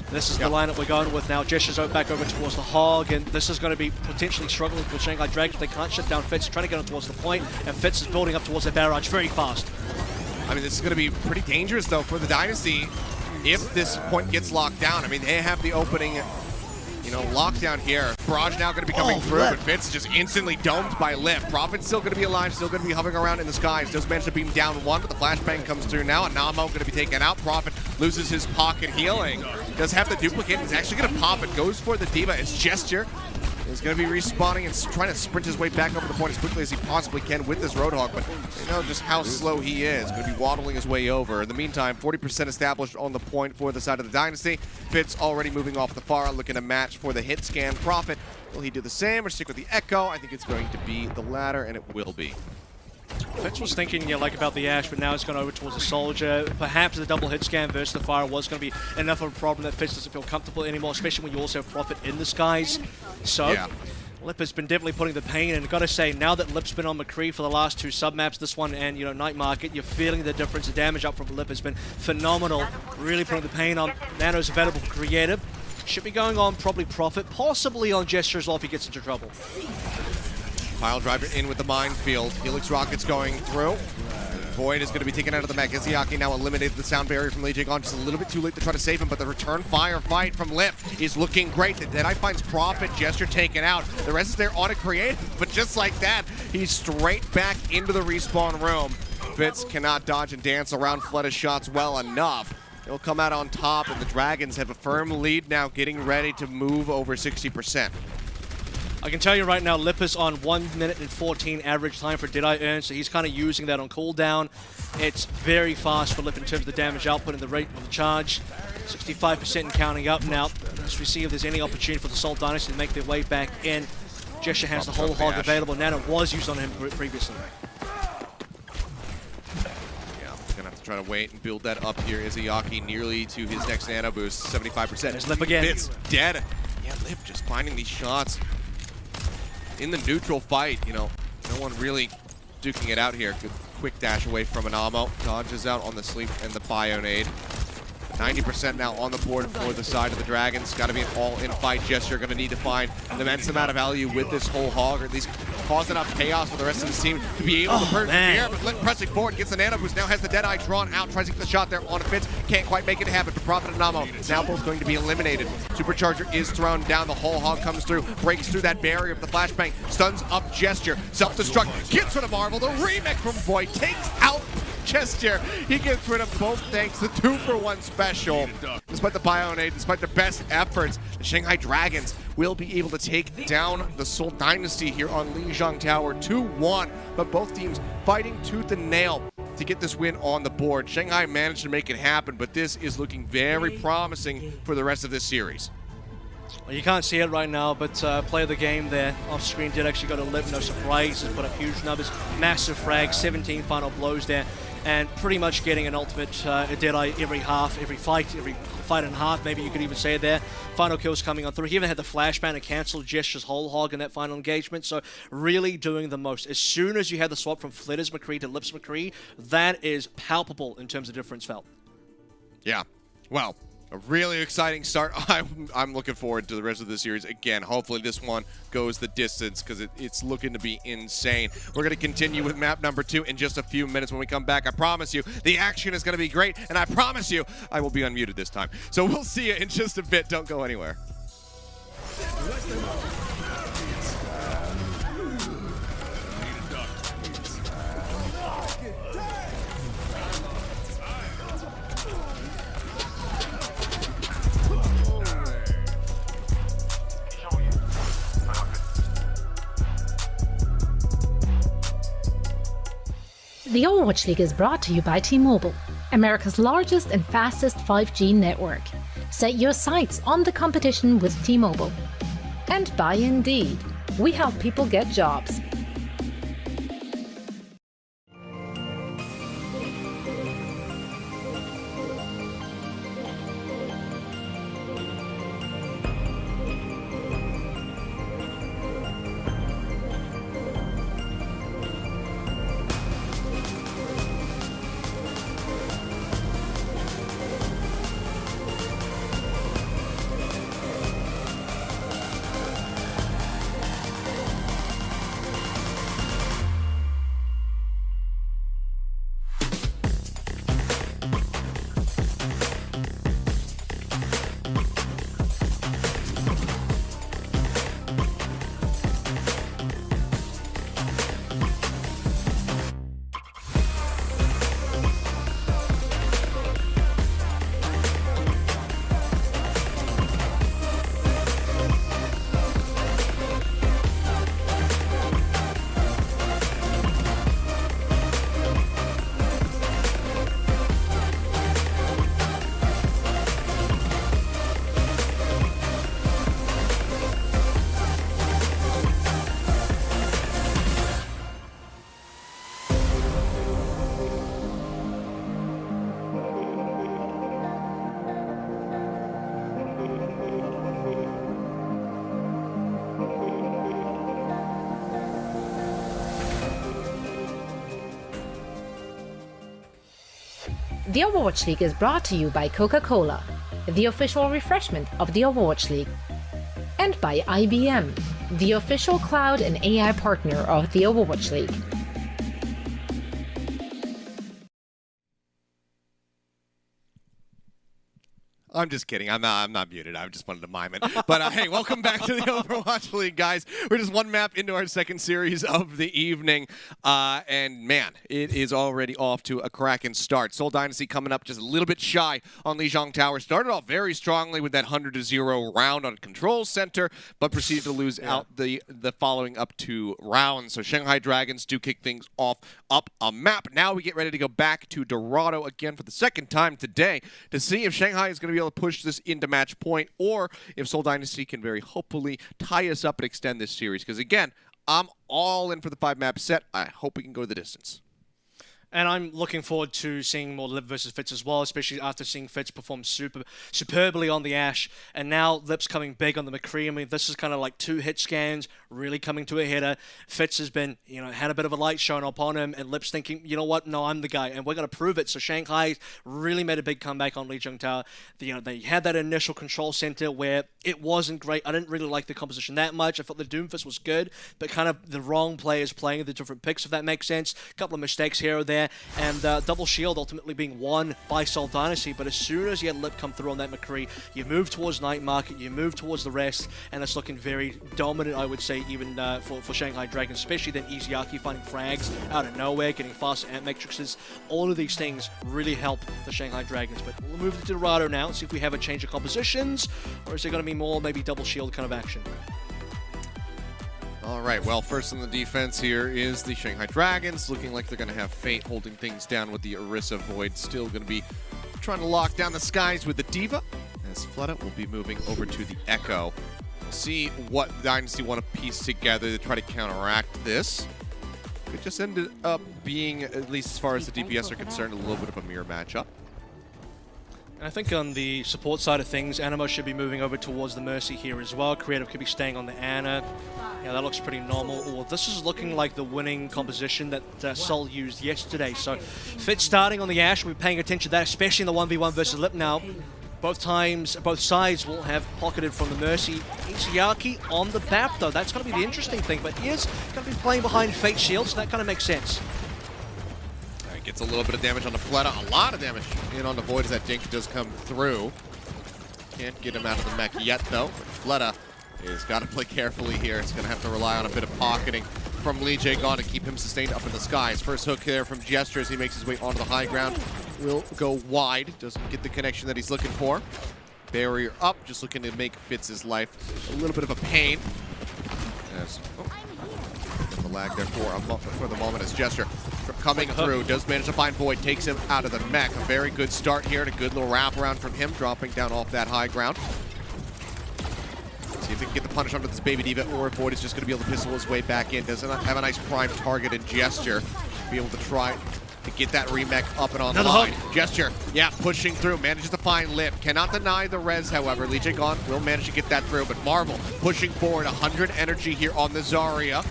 this is the lineup we're going with now. Gestures back over towards the Hog, and this is going to be potentially struggling for Shanghai Dragons. They can't shut down Fitz, trying to get him towards the point, and Fitz is building up towards the barrage very fast. I mean, this is going to be pretty dangerous, though, for the Dynasty if this point gets locked down. I mean, they have the opening, lockdown here. Barrage now going to be coming through, but Fitz just instantly domed by Lip. Prophet's still going to be alive, still going to be hovering around in the skies. Does manage to beam down one, but the flashbang comes through now, and Namo going to be taken out. Prophet loses his pocket healing. Does have the duplicate. He's actually going to pop it. Goes for the Diva. It's Gesture. He's going to be respawning and trying to sprint his way back over the point as quickly as he possibly can with this Roadhog, but you know just how slow he is. Going to be waddling his way over. In the meantime, 40% established on the point for the side of the Dynasty. Fitz already moving off the far, looking to match for the hit scan. Prophet, will he do the same or stick with the Echo? I think it's going to be the latter, and it will be. Fitz was thinking, about the Ash, but now it's gone over towards the Soldier. Perhaps the double hit scan versus the Fire was going to be enough of a problem that Fitz doesn't feel comfortable anymore, especially when you also have Prophet in the skies. So, Lip has been definitely putting the pain, and I've got to say, now that Lip's been on Mccree for the last two sub-maps, this one and, Night Market, you're feeling the difference. The damage up from Lip has been phenomenal, really putting the pain on. Nano's available for Creative. Should be going on probably Prophet, possibly on Gesture as well if he gets into trouble. Pile driver in with the minefield. Helix rockets going through. Void is going to be taken out of the mech. Izayaki now eliminated the sound barrier from Lee Jae-gon. Just a little bit too late to try to save him, but the return fire fight from Lip is looking great. The Deadeye finds Prophet, Gesture taken out. The rest is there on a creative, but just like that, he's straight back into the respawn room. Fitz cannot dodge and dance around Fleta's shots well enough. He'll come out on top, and the Dragons have a firm lead now, getting ready to move over 60%. I can tell you right now, Lip is on 1 minute and 14 average time for Deadeye earn, so he's kind of using that on cooldown. It's very fast for Lip in terms of the damage output and the rate of the charge. 65% and counting up now. Let's see if there's any opportunity for the Seoul Dynasty to make their way back in. Gesture has the whole hog available. Nano was used on him previously. Gonna have to try to wait and build that up here. Izayaki nearly to his next nano boost, 75%. There's Lip again. Fitz dead. Yeah, Lip just finding these shots in the neutral fight. No one really duking it out here. Good quick dash away from Anamo. Dodges out on the sleep and the bio nade. 90% now on the board for the side of the Dragons. Got to be an all-in fight. Gesture going to need to find an immense amount of value with this whole hog, or at least cause enough chaos for the rest of his team to be able to persevere. But Lip pressing forward, gets the nano boost, now has the Deadeye drawn out, tries to get the shot there on Fitz. Can't quite make it happen for Prophet and Namo. Now both going to be eliminated. Supercharger is thrown down. The whole hog comes through, breaks through that barrier of the flashbang, stuns up Gesture. Self-destruct, gets rid of Marvel. The remix from Void takes out Gesture. He gets rid of both tanks, the 2-for-1 special. Despite the Bionade, despite their best efforts, the Shanghai Dragons will be able to take down the Seoul Dynasty here on Lijiang Tower 2-1. But both teams fighting tooth and nail to get this win on the board. Shanghai managed to make it happen, but this is looking very promising for the rest of this series. Well, you can't see it right now, but play of the game there off screen did actually go to Lip. No surprise, has put up huge numbers, massive frag, 17 final blows there, and pretty much getting an ultimate Deadeye every half, every fight and a half, maybe you could even say there. Final kills coming on through. He even had the flashbang and canceled Gesture's whole hog in that final engagement, so really doing the most. As soon as you had the swap from Flitter's Mccree to Lip's Mccree, that is palpable in terms of difference felt. Yeah, Well, a really exciting start. I'm looking forward to the rest of the series. Again, hopefully this one goes the distance because it's looking to be insane. We're going to continue with map number 2 in just a few minutes. When we come back, I promise you, the action is going to be great, and I promise you, I will be unmuted this time. So we'll see you in just a bit. Don't go anywhere. The Overwatch League is brought to you by T-Mobile, America's largest and fastest 5G network. Set your sights on the competition with T-Mobile. And by Indeed, we help people get jobs. The Overwatch League is brought to you by Coca-Cola, the official refreshment of the Overwatch League, and by IBM, the official cloud and AI partner of the Overwatch League. I'm just kidding. I'm not muted. I just wanted to mime it. But hey, welcome back to the Overwatch League, guys. We're just one map into our second series of the evening. And man, it is already off to a cracking start. Seoul Dynasty coming up just a little bit shy on Lijiang Tower. Started off very strongly with that 100-0 round on Control Center, but proceeded to lose out the following up 2 rounds. So Shanghai Dragons do kick things off up a map. Now we get ready to go back to Dorado again for the second time today to see if Shanghai is going to be able to push this into match point, or if Seoul Dynasty can very hopefully tie us up and extend this series. Because again, I'm all in for the 5-map set. I hope we can go the distance. And I'm looking forward to seeing more Lip versus Fitz as well, especially after seeing Fitz perform superbly on the Ashe. And now Lip's coming big on the Mccree. I mean, this is kind of like 2 hit scans, really coming to a header. Fitz has been, had a bit of a light shown upon him, and Lip's thinking, you know what, no, I'm the guy, and we're going to prove it. So Shanghai really made a big comeback on Lijiang Tower. They had that initial control center where it wasn't great. I didn't really like the composition that much. I thought the Doomfist was good, but kind of the wrong players playing the different picks, if that makes sense. A couple of mistakes here or there. And double shield ultimately being won by Seoul Dynasty, but as soon as you had Lip come through on that Mccree, you move towards Night Market, you move towards the rest, and it's looking very dominant, I would say, even for Shanghai Dragons, especially then Easyaki finding frags out of nowhere, getting faster ant matrices. All of these things really help the Shanghai Dragons, but we'll move to Dorado now and see if we have a change of compositions, or is there going to be more maybe double shield kind of action? All right, well, first on the defense here is the Shanghai Dragons. Looking like they're going to have Fate holding things down with the Orisa Void. Still going to be trying to lock down the skies with the Diva, as Flooded will be moving over to the Echo. We'll see what Dynasty want to piece together to try to counteract this. It just ended up being, at least as far as the DPS are concerned, a little bit of a mirror matchup. And I think on the support side of things, Animo should be moving over towards the Mercy here as well. Creative could be staying on the Ana. Yeah, that looks pretty normal. Well, this is looking like the winning composition that Seoul used yesterday. So Fitz starting on the Ashe, we're paying attention to that, especially in the 1v1 versus Lip now. Both sides will have pocketed from the Mercy. Izayaki on the map, though. That's going to be the interesting thing, but he is going to be playing behind Fate Shield, so that kind of makes sense. Gets a little bit of damage on the Fleta, a lot of damage in on the Void as that Dink does come through. Can't get him out of the mech yet, though. Fleta has got to play carefully here. It's going to have to rely on a bit of pocketing from Lee Jae-gon to keep him sustained up in the skies. First hook there from Gesture as he makes his way onto the high ground. Will go wide, doesn't get the connection that he's looking for. Barrier up, just looking to make Fitz's life a little bit of a pain. As, the lag there for the moment as Gesture coming through, does manage to find Void, takes him out of the mech. A very good start here and a good little wraparound from him, dropping down off that high ground. See if he can get the punish onto this Baby Diva, or if Void is just going to be able to pistol his way back in. Doesn't have a nice prime target in Gesture. Be able to try to get that remech up and online. Gesture, yeah, pushing through, manages to find Lip. Cannot deny the res, however. Lee Jae-gon will manage to get that through, but Marvel pushing forward, 100 energy here on the Zarya.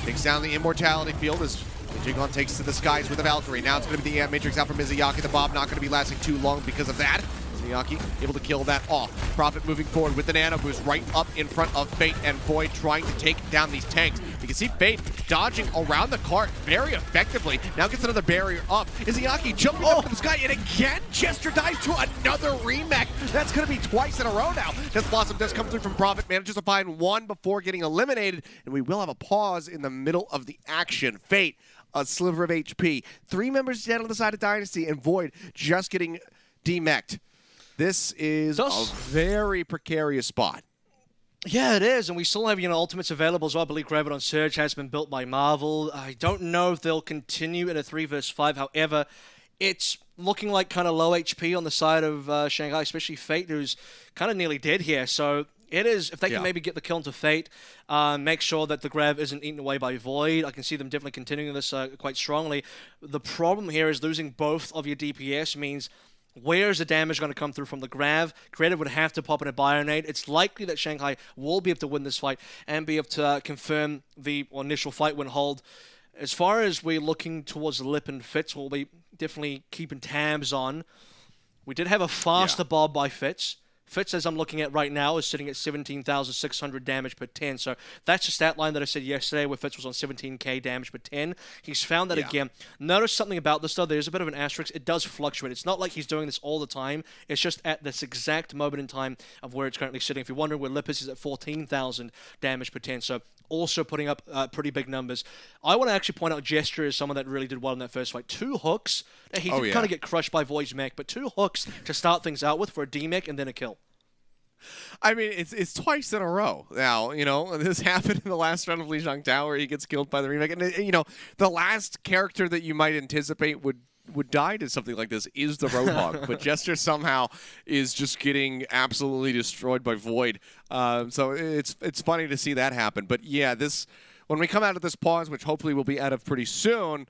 Takes down the Immortality field as Jae-gon takes to the skies with the Valkyrie. Now it's going to be the Ant Matrix out from Izayaki. The Bob not going to be lasting too long because of that. Izayaki able to kill that off. Prophet moving forward with the Nano Boost right up in front of Fate and Void trying to take down these tanks. You can see Fate dodging around the cart very effectively. Now gets another barrier up. Izayaki jumping up to the sky, and again, Gesture dies to another remech. That's going to be twice in a row now. Death Blossom does come through from Prophet, manages to find one before getting eliminated, and we will have a pause in the middle of the action. Fate, a sliver of HP. 3 members dead on the side of Dynasty, and Void just getting demech'd. This is a very precarious spot. Yeah, it is, and we still have, ultimates available as well. I believe Graviton Surge has been built by Marvel. I don't know if they'll continue in a 3 vs 5. However, it's looking like kind of low HP on the side of Shanghai, especially Fate, who's kind of nearly dead here. So it is, if they can maybe get the kill into Fate, make sure that the Grav isn't eaten away by Void. I can see them definitely continuing this quite strongly. The problem here is losing both of your DPS means where's the damage going to come through from the Grav? Creative would have to pop in a Bionade. It's likely that Shanghai will be able to win this fight and be able to confirm the initial fight win hold. As far as we're looking towards Lip and Fitz, we'll be definitely keeping tabs on. We did have a faster Bob by Fitz. Fitz, as I'm looking at right now, is sitting at 17,600 damage per 10. So that's the stat line that I said yesterday where Fitz was on 17k damage per 10. He's found that again. Notice something about this, though. There's a bit of an asterisk. It does fluctuate. It's not like he's doing this all the time. It's just at this exact moment in time of where it's currently sitting. If you're wondering where Lip is at 14,000 damage per 10. So also putting up pretty big numbers. I want to actually point out Gesture as someone that really did well in that first fight. 2 hooks. He did kind of get crushed by Void's mech, but 2 hooks to start things out with for a D-mech and then a kill. I mean, it's twice in a row now. This happened in the last round of Lijiang Tao where he gets killed by the remake. And, the last character that you might anticipate would die to something like this is the Roadhog. But Gesture somehow is just getting absolutely destroyed by Void. So it's funny to see that happen. But yeah, when we come out of this pause, which hopefully we'll be out of pretty soon,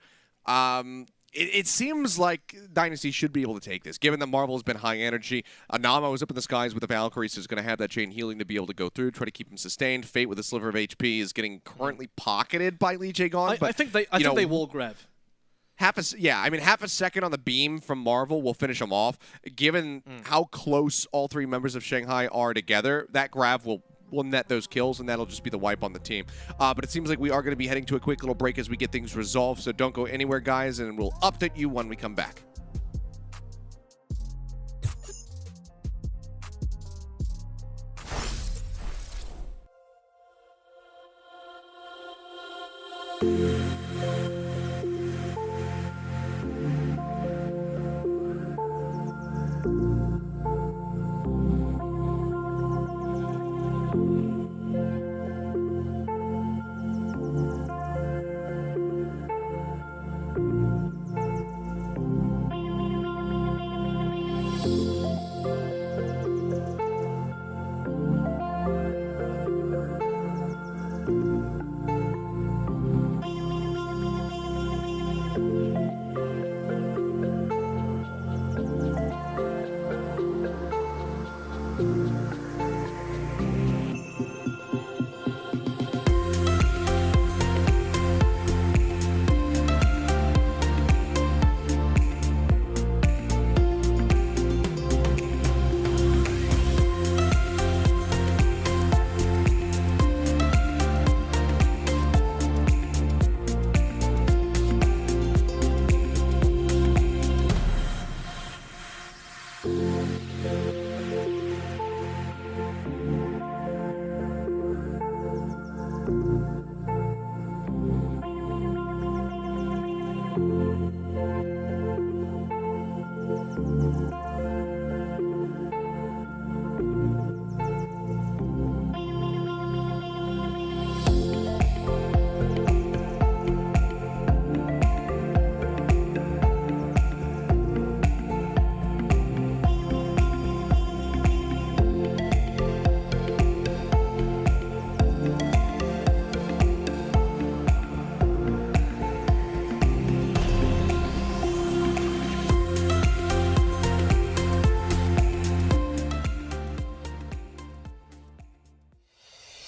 it seems like Dynasty should be able to take this, given that Marvel has been high energy. Anamo is up in the skies with the Valkyrie, so he's going to have that chain healing to be able to go through, try to keep him sustained. Fate with a sliver of HP is getting currently pocketed by Lee Jae-gon. I think they will Grav. Half a second on the beam from Marvel will finish him off. Given how close all 3 members of Shanghai are together, that Grav will net those kills, and that'll just be the wipe on the team. But it seems like we are going to be heading to a quick little break as we get things resolved, so don't go anywhere, guys, and we'll update you when we come back.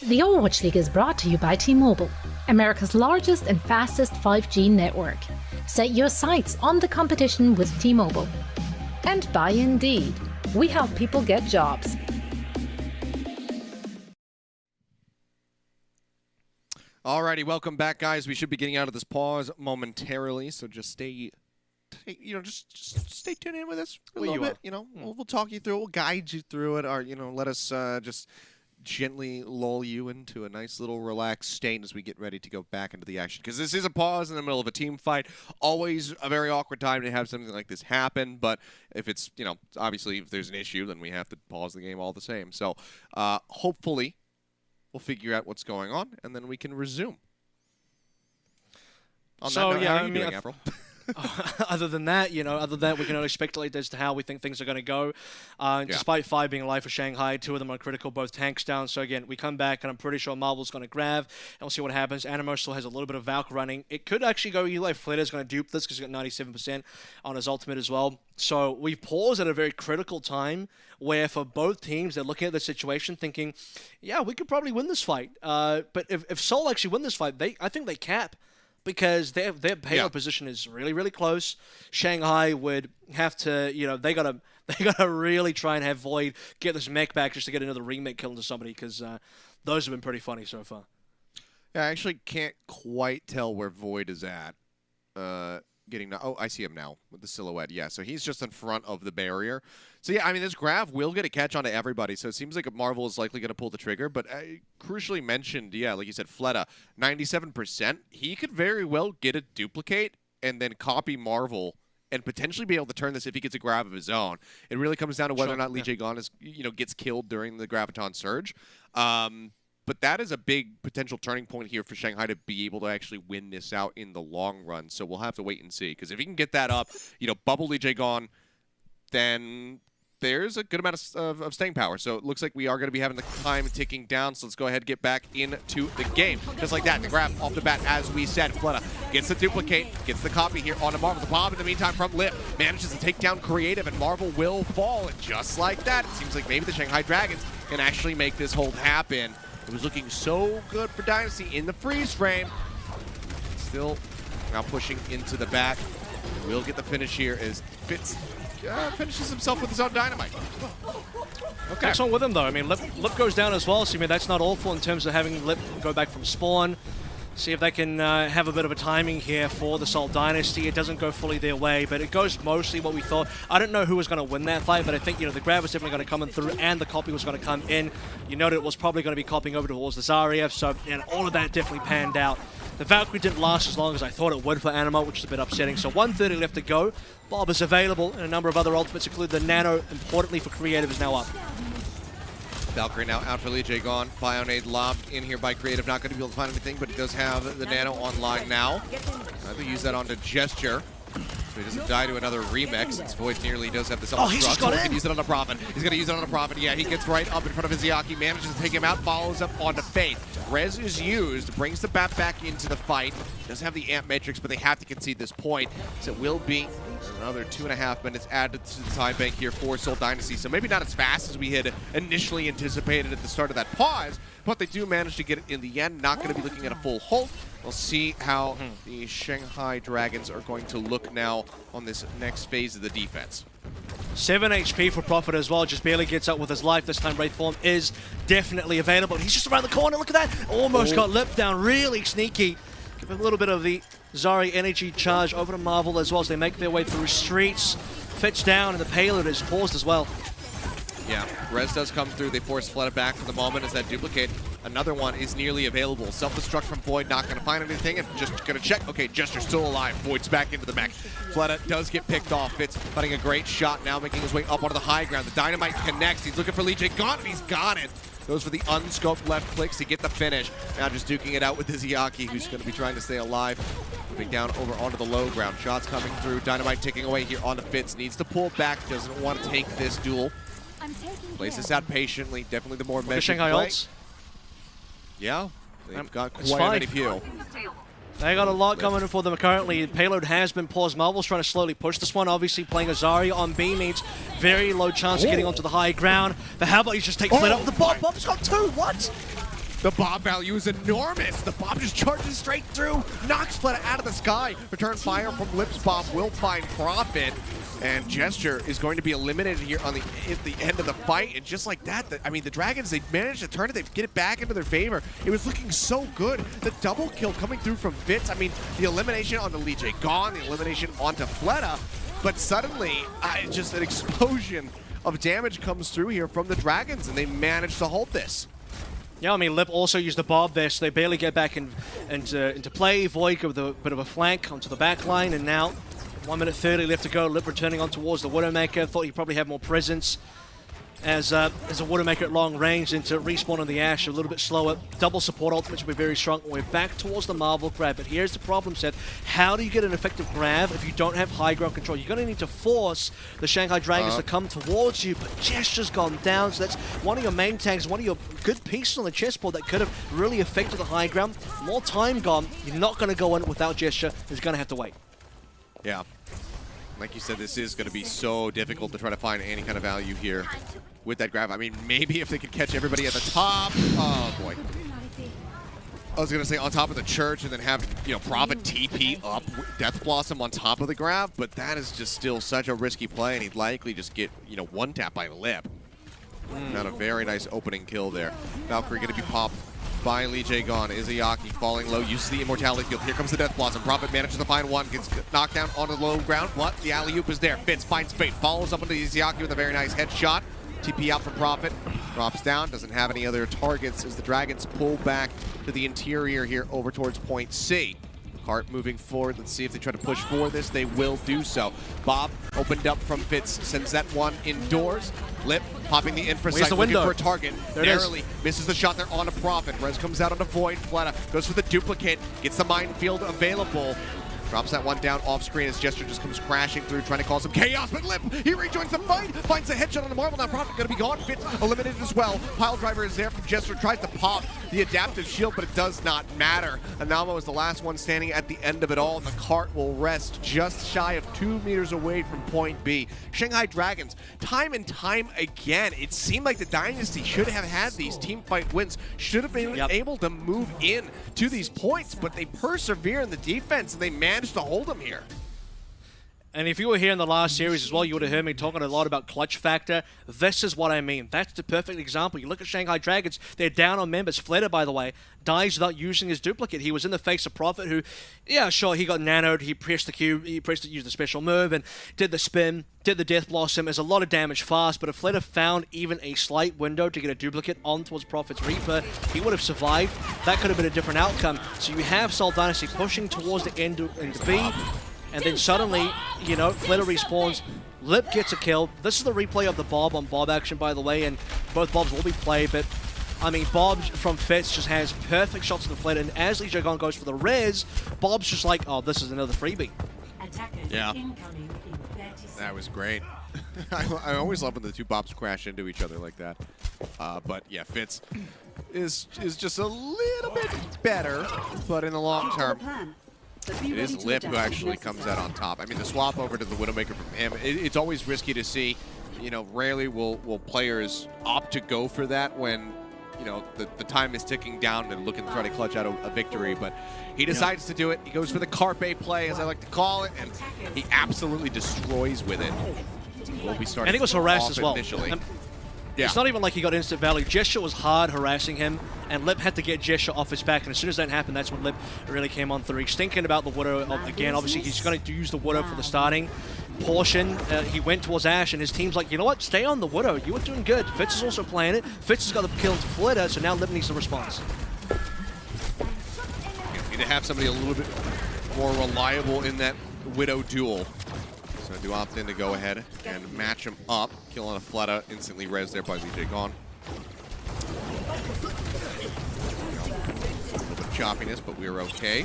The Overwatch League is brought to you by T-Mobile, America's largest and fastest 5G network. Set your sights on the competition with T-Mobile. And by Indeed, we help people get jobs. Alrighty, welcome back, guys. We should be getting out of this pause momentarily, so just stay, just stay tuned in with us for a little bit. We'll talk you through it, we'll guide you through it, or let us just gently lull you into a nice little relaxed state as we get ready to go back into the action. Because this is a pause in the middle of a team fight. Always a very awkward time to have something like this happen. But if it's, obviously if there's an issue, then we have to pause the game all the same. So hopefully we'll figure out what's going on, and then we can resume. On that note, how are you doing, Avril? Other than that, we can only speculate as to how we think things are going to go. Despite 5 being alive for Shanghai, 2 of them are critical, both tanks down. So again, we come back, and I'm pretty sure Marvel's going to grab, and we'll see what happens. Animo still has a little bit of Valk running. It could actually go either way. Flitter's going to dupe this because he's got 97% on his ultimate as well. So we've paused at a very critical time where for both teams, they're looking at the situation thinking, yeah, we could probably win this fight. But if Seoul actually win this fight, I think they cap. Because their payload position is really, really close. Shanghai would have to, they gotta really try and have Void get this mech back just to get another remake kill into somebody, because those have been pretty funny so far. Yeah, I actually can't quite tell where Void is at. Oh, I see him now with the silhouette. Yeah, so he's just in front of the barrier. So yeah, I mean, this Grav will get a catch onto everybody, so it seems like Marvel is likely going to pull the trigger. But crucially mentioned, yeah, like you said, Fleta, 97%. He could very well get a duplicate and then copy Marvel and potentially be able to turn this if he gets a grab of his own. It really comes down to whether or not Lee Jae-gon is, gets killed during the Graviton Surge. But that is a big potential turning point here for Shanghai to be able to actually win this out in the long run. So we'll have to wait and see. Because if he can get that up, bubble Lee Jae-gon, then there's a good amount of staying power. So it looks like we are going to be having the time ticking down. So let's go ahead and get back into the game. Just like that, the grab off the bat, as we said. Fleta gets the duplicate, gets the copy here onto Marvel. The bomb in the meantime from Lip manages to take down Creative, and Marvel will fall. And just like that, it seems like maybe the Shanghai Dragons can actually make this hold happen. It was looking so good for Dynasty in the freeze frame. Still now pushing into the back. We'll get the finish here as Fitz finishes himself with his own dynamite. Okay. Excellent with him, though. I mean, Lip goes down as well, so that's not awful in terms of having Lip go back from spawn. See if they can have a bit of a timing here for the Seoul Dynasty. It doesn't go fully their way, but it goes mostly what we thought. I don't know who was going to win that fight, but I think, the grab was definitely going to come in through, and the copy was going to come in. You noted it was probably going to be copying over towards the Zarya, so all of that definitely panned out. The Valkyrie didn't last as long as I thought it would for Animo, which is a bit upsetting. So 130 left to go. Bob is available, and a number of other ultimates, including the Nano, importantly for Creative, is now up. Valkyrie now out for Lee Jae-gon. Bionade lobbed in here by Creative. Not going to be able to find anything, but he does have the Nano online now. I think use that onto Gesture, so he doesn't die to another remix, since Void nearly does have this on he's just got He can use it on a Prophet. He's going to use it on a Prophet. Yeah, he gets right up in front of Izayaki, manages to take him out, follows up onto Faith. Res is used, brings the bat back into the fight. Doesn't have the amp matrix, but they have to concede this point. So it will be another 2.5 minutes added to the time bank here for Seoul Dynasty. So maybe not as fast as we had initially anticipated at the start of that pause, but they do manage to get it in the end. Not going to be looking at a full hold. We'll see how the Shanghai Dragons are going to look now on this next phase of the defense. 7 HP for Prophet as well, just barely gets up with his life. This time Wraith Form is definitely available. He's just around the corner, look at that! Almost got Lip down, really sneaky. Give him a little bit of the Zarya energy charge over to Marvel as well as they make their way through streets. Fitch down, and the payload is paused as well. Yeah, Res does come through. They force Fleta back for the moment as that duplicate. Another one is nearly available. Self-destruct from Void, not going to find anything, and just going to check. Okay, Jester's still alive. Void's back into the mech. Fleta does get picked off. Fitz finding a great shot now, making his way up onto the high ground. The Dynamite connects. He's looking for Lee Jae-gon, and he's got it. Goes for the unscoped left clicks to get the finish. Now just duking it out with Izayaki, who's going to be trying to stay alive. Moving down over onto the low ground. Shots coming through. Dynamite ticking away here onto Fitz. Needs to pull back. Doesn't want to take this duel. Plays this out patiently. Definitely the more measured Shanghai play. ults. Yeah, they've got quite a many few. They got a lot coming for them currently. Payload has been paused. Marvel's trying to slowly push this one. Obviously playing Zarya on B means very low chance of getting onto the high ground. But how about you just take Fleta up with the bomb? Bob's got 2, what? The Bob value is enormous. The Bob just charges straight through, knocks Fleta out of the sky. Return fire from Lips. Bob will find Profit. And Gesture is going to be eliminated here at the end of the fight. And just like that, I mean, the Dragons, they managed to turn it, they get it back into their favor. It was looking so good. The double kill coming through from Fitz. I mean, the elimination on the Lee J gone, the elimination onto Fleta. But suddenly, just an explosion of damage comes through here from the Dragons, and they managed to hold this. Yeah, I mean, Lip also used the Bob there, so they barely get back into play. Void with a bit of a flank onto the back line, and now 1 minute 30 left to go. Lip returning on towards the Widowmaker. Thought he'd probably have more presence as a Widowmaker at long range into respawn on the Ashe a little bit slower. Double support ultimate should be very strong. We're back towards the Marvel grab, but here's the problem, Seth. How do you get an effective grab if you don't have high ground control? You're going to need to force the Shanghai Dragons to come towards you, but Gesture's gone down, so that's one of your main tanks, one of your good pieces on the chessboard that could have really affected the high ground. More time gone. You're not going to go in without Gesture. He's going to have to wait. Yeah. Like you said, this is going to be so difficult to try to find any kind of value here with that grab. I mean, maybe if they could catch everybody at the top. Oh, boy. I was going to say on top of the church and then have, Prophet TP up Death Blossom on top of the grab, but that is just still such a risky play, and he'd likely just get, one tap by Lip. Not a very nice opening kill there. Valkyrie going to be popped by Lee J gone. Izayaki falling low, uses the Immortality field. Here comes the Death Blossom. Prophet manages to find one, gets knocked down on the low ground. What? The alley-oop is there. Fitz finds Fate, follows up into Izayaki with a very nice headshot. TP out for Prophet, drops down, doesn't have any other targets as the Dragons pull back to the interior here over towards point C. Cart moving forward. Let's see if they try to push for this. They will do so. Bob opened up from Fitz, sends that one indoors. Lip popping the infra site, looking for a target. Narrowly misses the shot there on a Prophet. Rez comes out on a Void. Fleta goes for the duplicate, gets the minefield available. Drops that one down off screen as Gesture just comes crashing through, trying to cause some chaos, but Lip, he rejoins the fight, finds a headshot on the Marvel. Now Prophet gonna be gone, Fitz eliminated as well. Pile Driver is there from Gesture, tries to pop the adaptive shield, but it does not matter. Anamo is the last one standing at the end of it all, and the cart will rest just shy of 2 meters away from point B. Shanghai Dragons, time and time again, it seemed like the Dynasty should have had these team fight wins, should have been able to move in to these points, but they persevere in the defense, and they managed to hold them here. And if you were here in the last series as well, you would have heard me talking a lot about clutch factor. This is what I mean. That's the perfect example. You look at Shanghai Dragons, they're down on members. Fleta, by the way, dies without using his duplicate. He was in the face of Prophet, who, yeah, sure, he got nanoed. He pressed the Q, he pressed to use the special move, and did the spin, did the Death Blossom. There's a lot of damage fast, but if Fleta found even a slight window to get a duplicate on towards Prophet's Reaper, he would have survived. That could have been a different outcome. So you have Seoul Dynasty pushing towards the end into B, and then suddenly, Fleta respawns, Lip gets a kill. This is the replay of the Bob on Bob action, by the way, and both Bobs will be played, but I mean, Bob from Fitz just has perfect shots to the Fleta, and as Lee Jae-gon goes for the res, Bob's just like, oh, this is another freebie. Yeah, that was great. I always love when the two Bobs crash into each other like that. But yeah, Fitz is just a little bit better, but in the long term, it is Lip who actually comes out on top. I mean, the swap over to the Widowmaker from him, it's always risky to see. Rarely will players opt to go for that when, the time is ticking down and looking to try to clutch out a victory. But he decides to do it. He goes for the Carpe play, as I like to call it, and he absolutely destroys with it. We'll be starting. And he was harassed as well. Initially. Yeah. It's not even like he got instant value. Gesture was hard harassing him, and Lip had to get Gesture off his back, and as soon as that happened, that's when Lip really came on through. He's thinking about the Widow again. Obviously, he's going to use the Widow for the starting portion. He went towards Ashe, and his team's like, you know what? Stay on the Widow. You were doing good. Fitz is also playing it. Fitz has got the kill into Fleta, so now Lip needs the response. Need to have somebody a little bit more reliable in that Widow duel. So I do opt in to go ahead and match him up. Kill on a Fleta, instantly res there by Lee Jae-gon. A little bit of choppiness, but we're okay.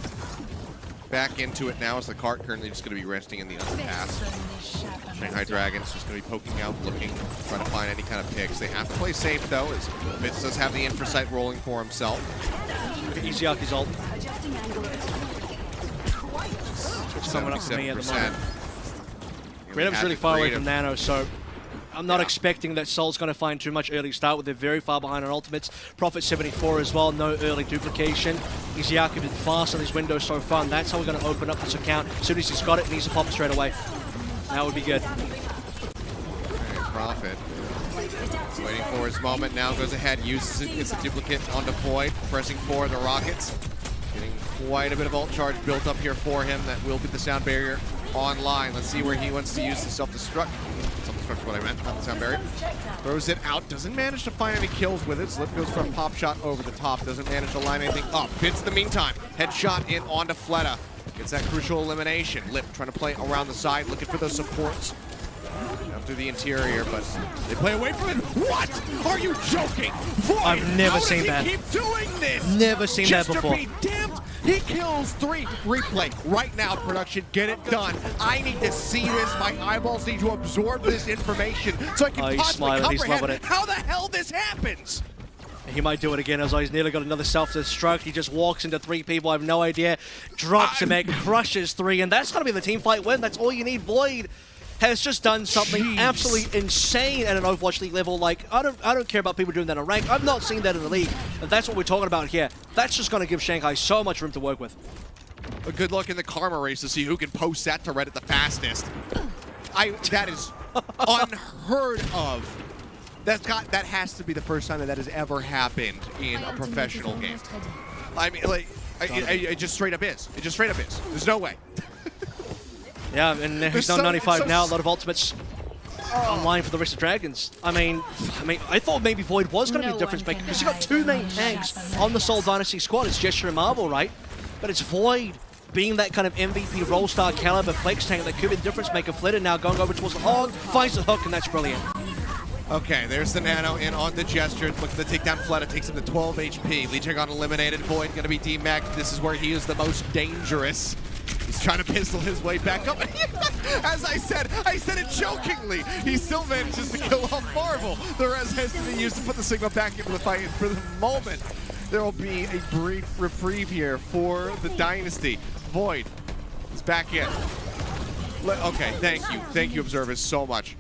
Back into it now as the cart currently just going to be resting in the underpass. Shanghai Dragons just going to be poking out, looking, trying to find any kind of picks. They have to play safe though, as Fitz does have the infra site rolling for himself. Izyaki's ult. It's coming up for me at the moment. Redham's really far away from Nano, so I'm not expecting that Seoul's going to find too much early start with they're very far behind on ultimates. Prophet 74 as well, no early duplication. Iziaki been fast on his window so far, and that's how we're going to open up this account. As soon as he's got it, he needs to pop it straight away. That would be good. Prophet waiting for his moment, now goes ahead, uses it, gets a duplicate onto Void, pressing for the Rockets. Getting quite a bit of ult charge built up here for him. That will be the sound barrier online. Let's see where he wants to use the self-destruct. Self-destruct is what I meant, not the sound barrier. Throws it out, doesn't manage to find any kills with it. Slip goes for a pop shot over the top, doesn't manage to line anything up. Fits in the meantime, headshot in onto Fleta. Gets that crucial elimination. Lip trying to play around the side, looking for those supports. Up through the interior, but they play away from it. What? Are you joking? Void, I've never seen that. Keep doing this. Never seen that before. Just to be damned, he kills 3. Replay right now, production. Get it done. I need to see this. My eyeballs need to absorb this information so I can possibly comprehend how the hell this happens. He might do it again as he's nearly got another self-destruct. He just walks into 3 people, I have no idea. Drops him, crushes 3, and that's going to be the team fight win. That's all you need. Void has just done something absolutely insane at an Overwatch League level. Like, I don't care about people doing that in rank. I've not seen that in the league, and that's what we're talking about here. That's just going to give Shanghai so much room to work with. A good luck in the karma race to see who can post that to Reddit the fastest. That is unheard of. That has to be the first time that has ever happened in a professional game. I mean, like, it just straight up is. It just straight up is. There's no way. Yeah, and he's down 95 now. A lot of ultimates online for the rest of Dragons. I mean, I thought maybe Void was going to be a difference maker because you got 2 main tanks on the Seoul Dynasty squad. It's Gesture and Marvel, right? But it's Void being that kind of MVP role star caliber flex tank that could be the difference maker. Flitter now going over towards the hog, finds the hook, and that's brilliant. Okay, there's the Nano in on the Gesture. Looking to take down Fleta, takes him to 12 HP. Leeching on eliminated. Void going to be DMAC. This is where he is the most dangerous. He's trying to pistol his way back up. As I said it jokingly. He still manages to kill off Marvel. The res has to be used to put the Sigma back into the fight. And for the moment, there will be a brief reprieve here for the Dynasty. Void is back in. Okay, thank you, observers, so much.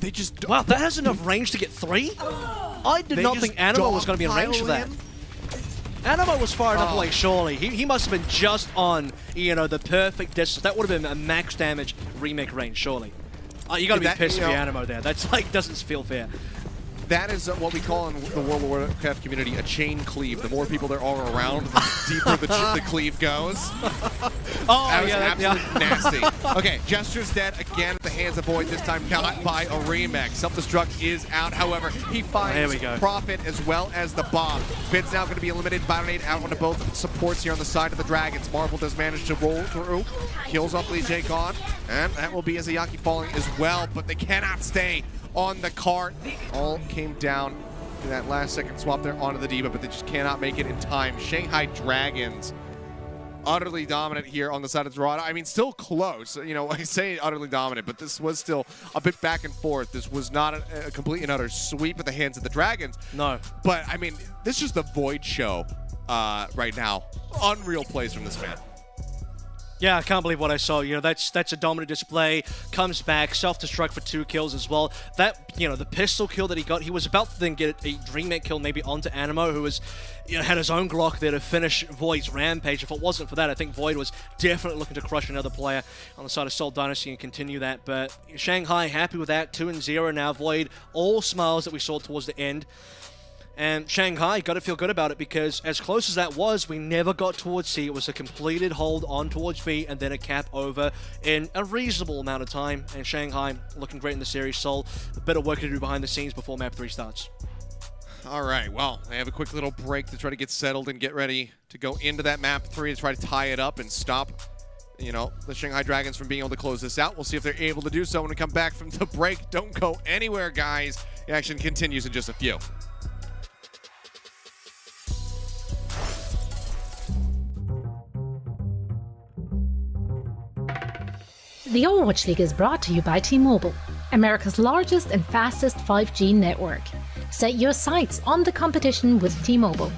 They just don't. Wow, that has enough range to get 3? I did not think Animo was going to be in range for that. Animo was far enough away, surely. He must have been just on, the perfect distance. That would have been a max damage remake range, surely. You got to be pissed to be Animo there. That's like, doesn't feel fair. That is what we call in the World of Warcraft community a chain cleave. The more people there are around, the deeper the cleave goes. That was absolutely nasty. Okay, Gesture's dead again at the hands of Void, this time not by a remix. Self-destruct is out, however. He finds Prophet as well as the bomb. Fit's now going to be eliminated. Bionate out onto both supports here on the side of the Dragons. Marvel does manage to roll through. Kills off Lee Jake on. And that will be Izayaki falling as well, but they cannot stay on the cart. All came down in that last second swap there onto the Diva, but they just cannot make it in time. Shanghai Dragons utterly dominant here on the side of Dorado. I mean, still close. I say utterly dominant, but this was still a bit back and forth. This was not a complete and utter sweep at the hands of the Dragons. No. But, I mean, this is just the Void show right now. Unreal plays from this man. Yeah, I can't believe what I saw. That's a dominant display. Comes back, self-destruct for 2 kills as well. That, the pistol kill that he got, he was about to then get a Dreammate kill maybe onto Animo, who was, had his own Glock there to finish Void's rampage. If it wasn't for that, I think Void was definitely looking to crush another player on the side of Seoul Dynasty and continue that. But Shanghai happy with that, 2-0 now. Void, all smiles that we saw towards the end. And Shanghai got to feel good about it because as close as that was, we never got towards C. It was a completed hold on towards B and then a cap over in a reasonable amount of time. And Shanghai looking great in the series. Seoul, a bit of work to do behind the scenes before map 3 starts. All right, well, they have a quick little break to try to get settled and get ready to go into that map 3 to try to tie it up and stop, the Shanghai Dragons from being able to close this out. We'll see if they're able to do so when we come back from the break. Don't go anywhere, guys. The action continues in just a few. The Overwatch League is brought to you by T-Mobile, America's largest and fastest 5G network. Set your sights on the competition with T-Mobile.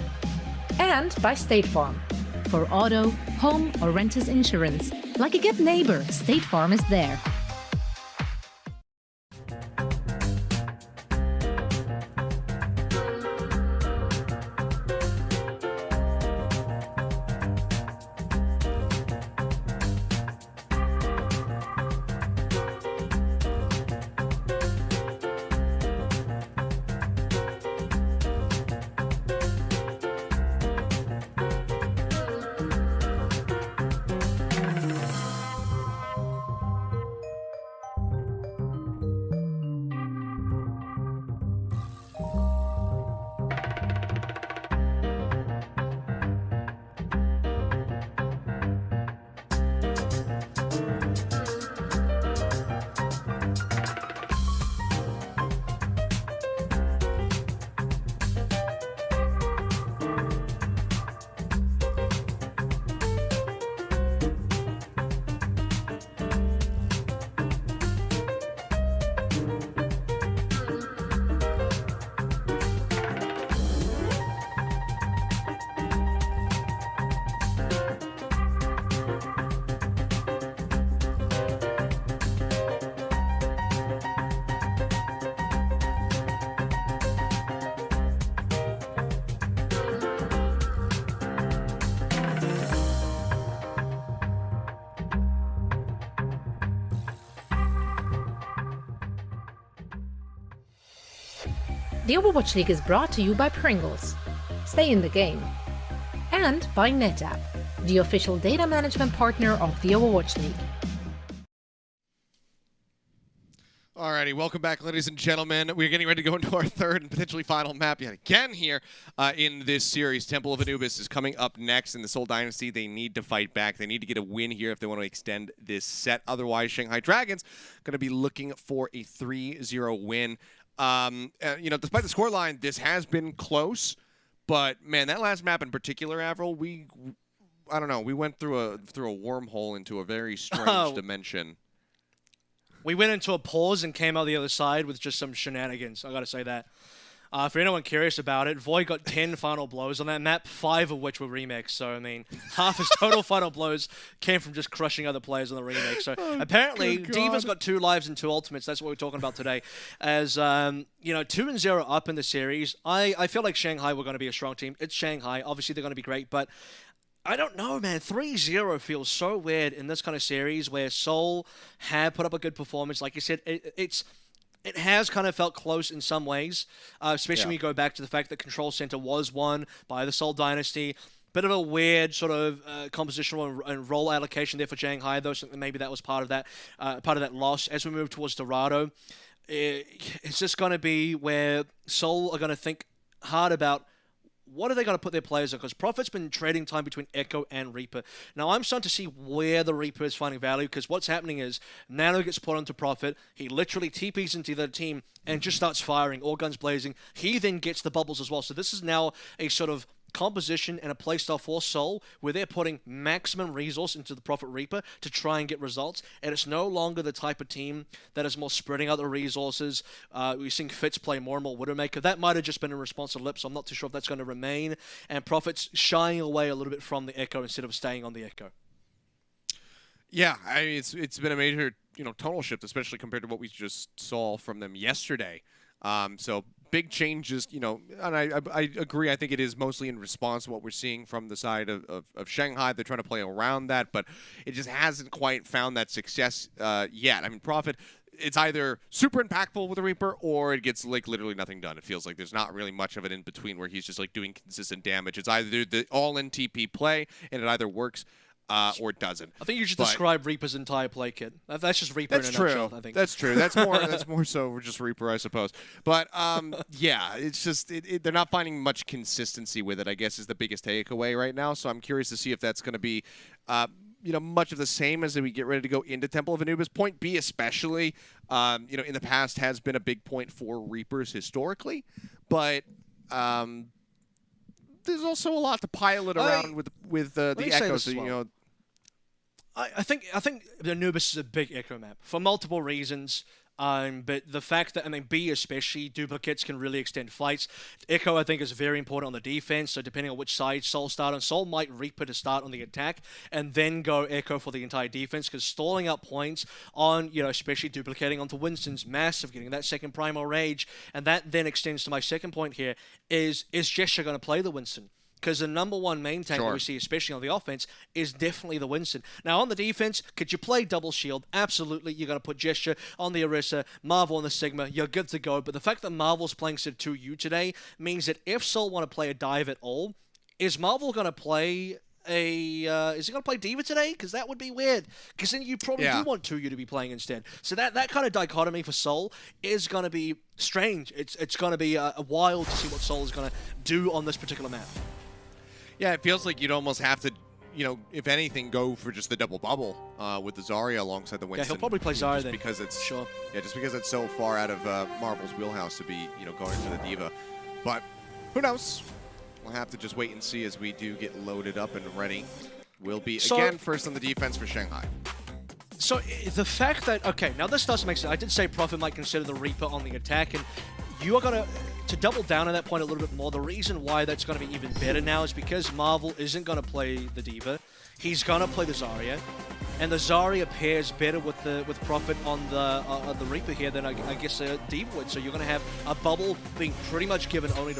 And by State Farm. For auto, home, or renters insurance, like a good neighbor, State Farm is there. The Overwatch League is brought to you by Pringles. Stay in the game. And by NetApp, the official data management partner of the Overwatch League. Alrighty, welcome back, ladies and gentlemen. We're getting ready to go into our third and potentially final map yet again here in this series. Temple of Anubis is coming up next in the Seoul Dynasty. They need to fight back. They need to get a win here if they want to extend this set. Otherwise, Shanghai Dragons going to be looking for a 3-0 win. You know, despite the scoreline, this has been close. But man, that last map in particular, Avril, I don't know, we went through a wormhole into a very strange dimension. We went into a pause and came out the other side with just some shenanigans. I gotta say that. For anyone curious about it, Void got 10 final blows on that map, 5 of which were remakes. So, I mean, half his total final blows came from just crushing other players on the remake. So, apparently, D.Va's got 2 lives and 2 ultimates. That's what we're talking about today. As, you know, 2-0 up in the series. I feel like Shanghai were going to be a strong team. It's Shanghai. Obviously, they're going to be great, but I don't know, man. 3-0 feels so weird in this kind of series where Seoul have put up a good performance. Like you said, it has kind of felt close in some ways, especially when you go back to the fact that Control Center was won by the Seoul Dynasty. Bit of a weird sort of compositional and role allocation there for Shanghai, though. So maybe that was part of that loss. As we move towards Dorado, it's just going to be where Seoul are going to think hard about what are they going to put their players on? Because Prophet's been trading time between Echo and Reaper. Now, I'm starting to see where the Reaper is finding value, because what's happening is Nano gets put onto Prophet. He literally TPs into the team and just starts firing, all guns blazing. He then gets the bubbles as well. So this is now a sort of composition and a playstyle for Seoul where they're putting maximum resource into the Prophet Reaper to try and get results, and it's no longer the type of team that is more spreading out the resources. We're seeing Fitz play more and more Widowmaker. That might have just been in response to Lip, so I'm not too sure if that's going to remain, and Prophet's shying away a little bit from the Echo instead of staying on the Echo. Yeah, I mean, it's been a major, tonal shift, especially compared to what we just saw from them yesterday. So big changes, and I agree. I think it is mostly in response to what we're seeing from the side of Shanghai. They're trying to play around that, but it just hasn't quite found that success yet. I mean, Prophet, it's either super impactful with the Reaper or it gets like literally nothing done. It feels like there's not really much of it in between where he's just like doing consistent damage. It's either the all-in TP play and it either works or it doesn't. I think you should describe Reaper's entire play kit. That's just Reaper in a nutshell, I think. That's true. That's more so just Reaper, I suppose. But yeah, it's just they're not finding much consistency with it, I guess, is the biggest takeaway right now. So I'm curious to see if that's going to be much of the same as we get ready to go into Temple of Anubis. Point B especially, in the past has been a big point for Reapers historically, but there's also a lot to pile it around with the Echo. So, I think Anubis is a big Echo map for multiple reasons. But the fact that, B especially, duplicates can really extend fights. Echo, I think, is very important on the defense, so depending on which side Seoul start on, Seoul might Reaper to start on the attack, and then go Echo for the entire defense, because stalling out points on, especially duplicating onto Winston's massive, getting that second Primal Rage, and that then extends to my second point here, is Gesture going to play the Winston? Because the number one main tank that we see, especially on the offense, is definitely the Winston. Now, on the defense, could you play double shield? Absolutely. You're going to put Gesture on the Orisa, Marvel on the Sigma. You're good to go. But the fact that Marvel's playing Sid 2U today means that if Seoul want to play a dive at all, is Marvel going to play is he going to play D.Va today? Because that would be weird. Because then you probably do want 2U to be playing instead. So that kind of dichotomy for Seoul is going to be strange. It's going to be wild to see what Seoul is going to do on this particular map. Yeah, it feels like you'd almost have to, if anything, go for just the double bubble with the Zarya alongside the Winston. Yeah, he'll probably play Zarya then. Because it's sure. Yeah, just because it's so far out of Marvel's wheelhouse to be, going to the D.Va. But who knows? We'll have to just wait and see as we do get loaded up and ready. We'll be again first on the defense for Shanghai. So the fact that now this does make sense. I did say Prophet might consider the Reaper on the attack, and you are going to double down on that point a little bit more. The reason why that's going to be even better now is because Marvel isn't going to play the D.Va. He's going to play the Zarya, and the Zarya pairs better with Prophet on the Reaper here than I guess D.Va would. So you're going to have a bubble being pretty much given only to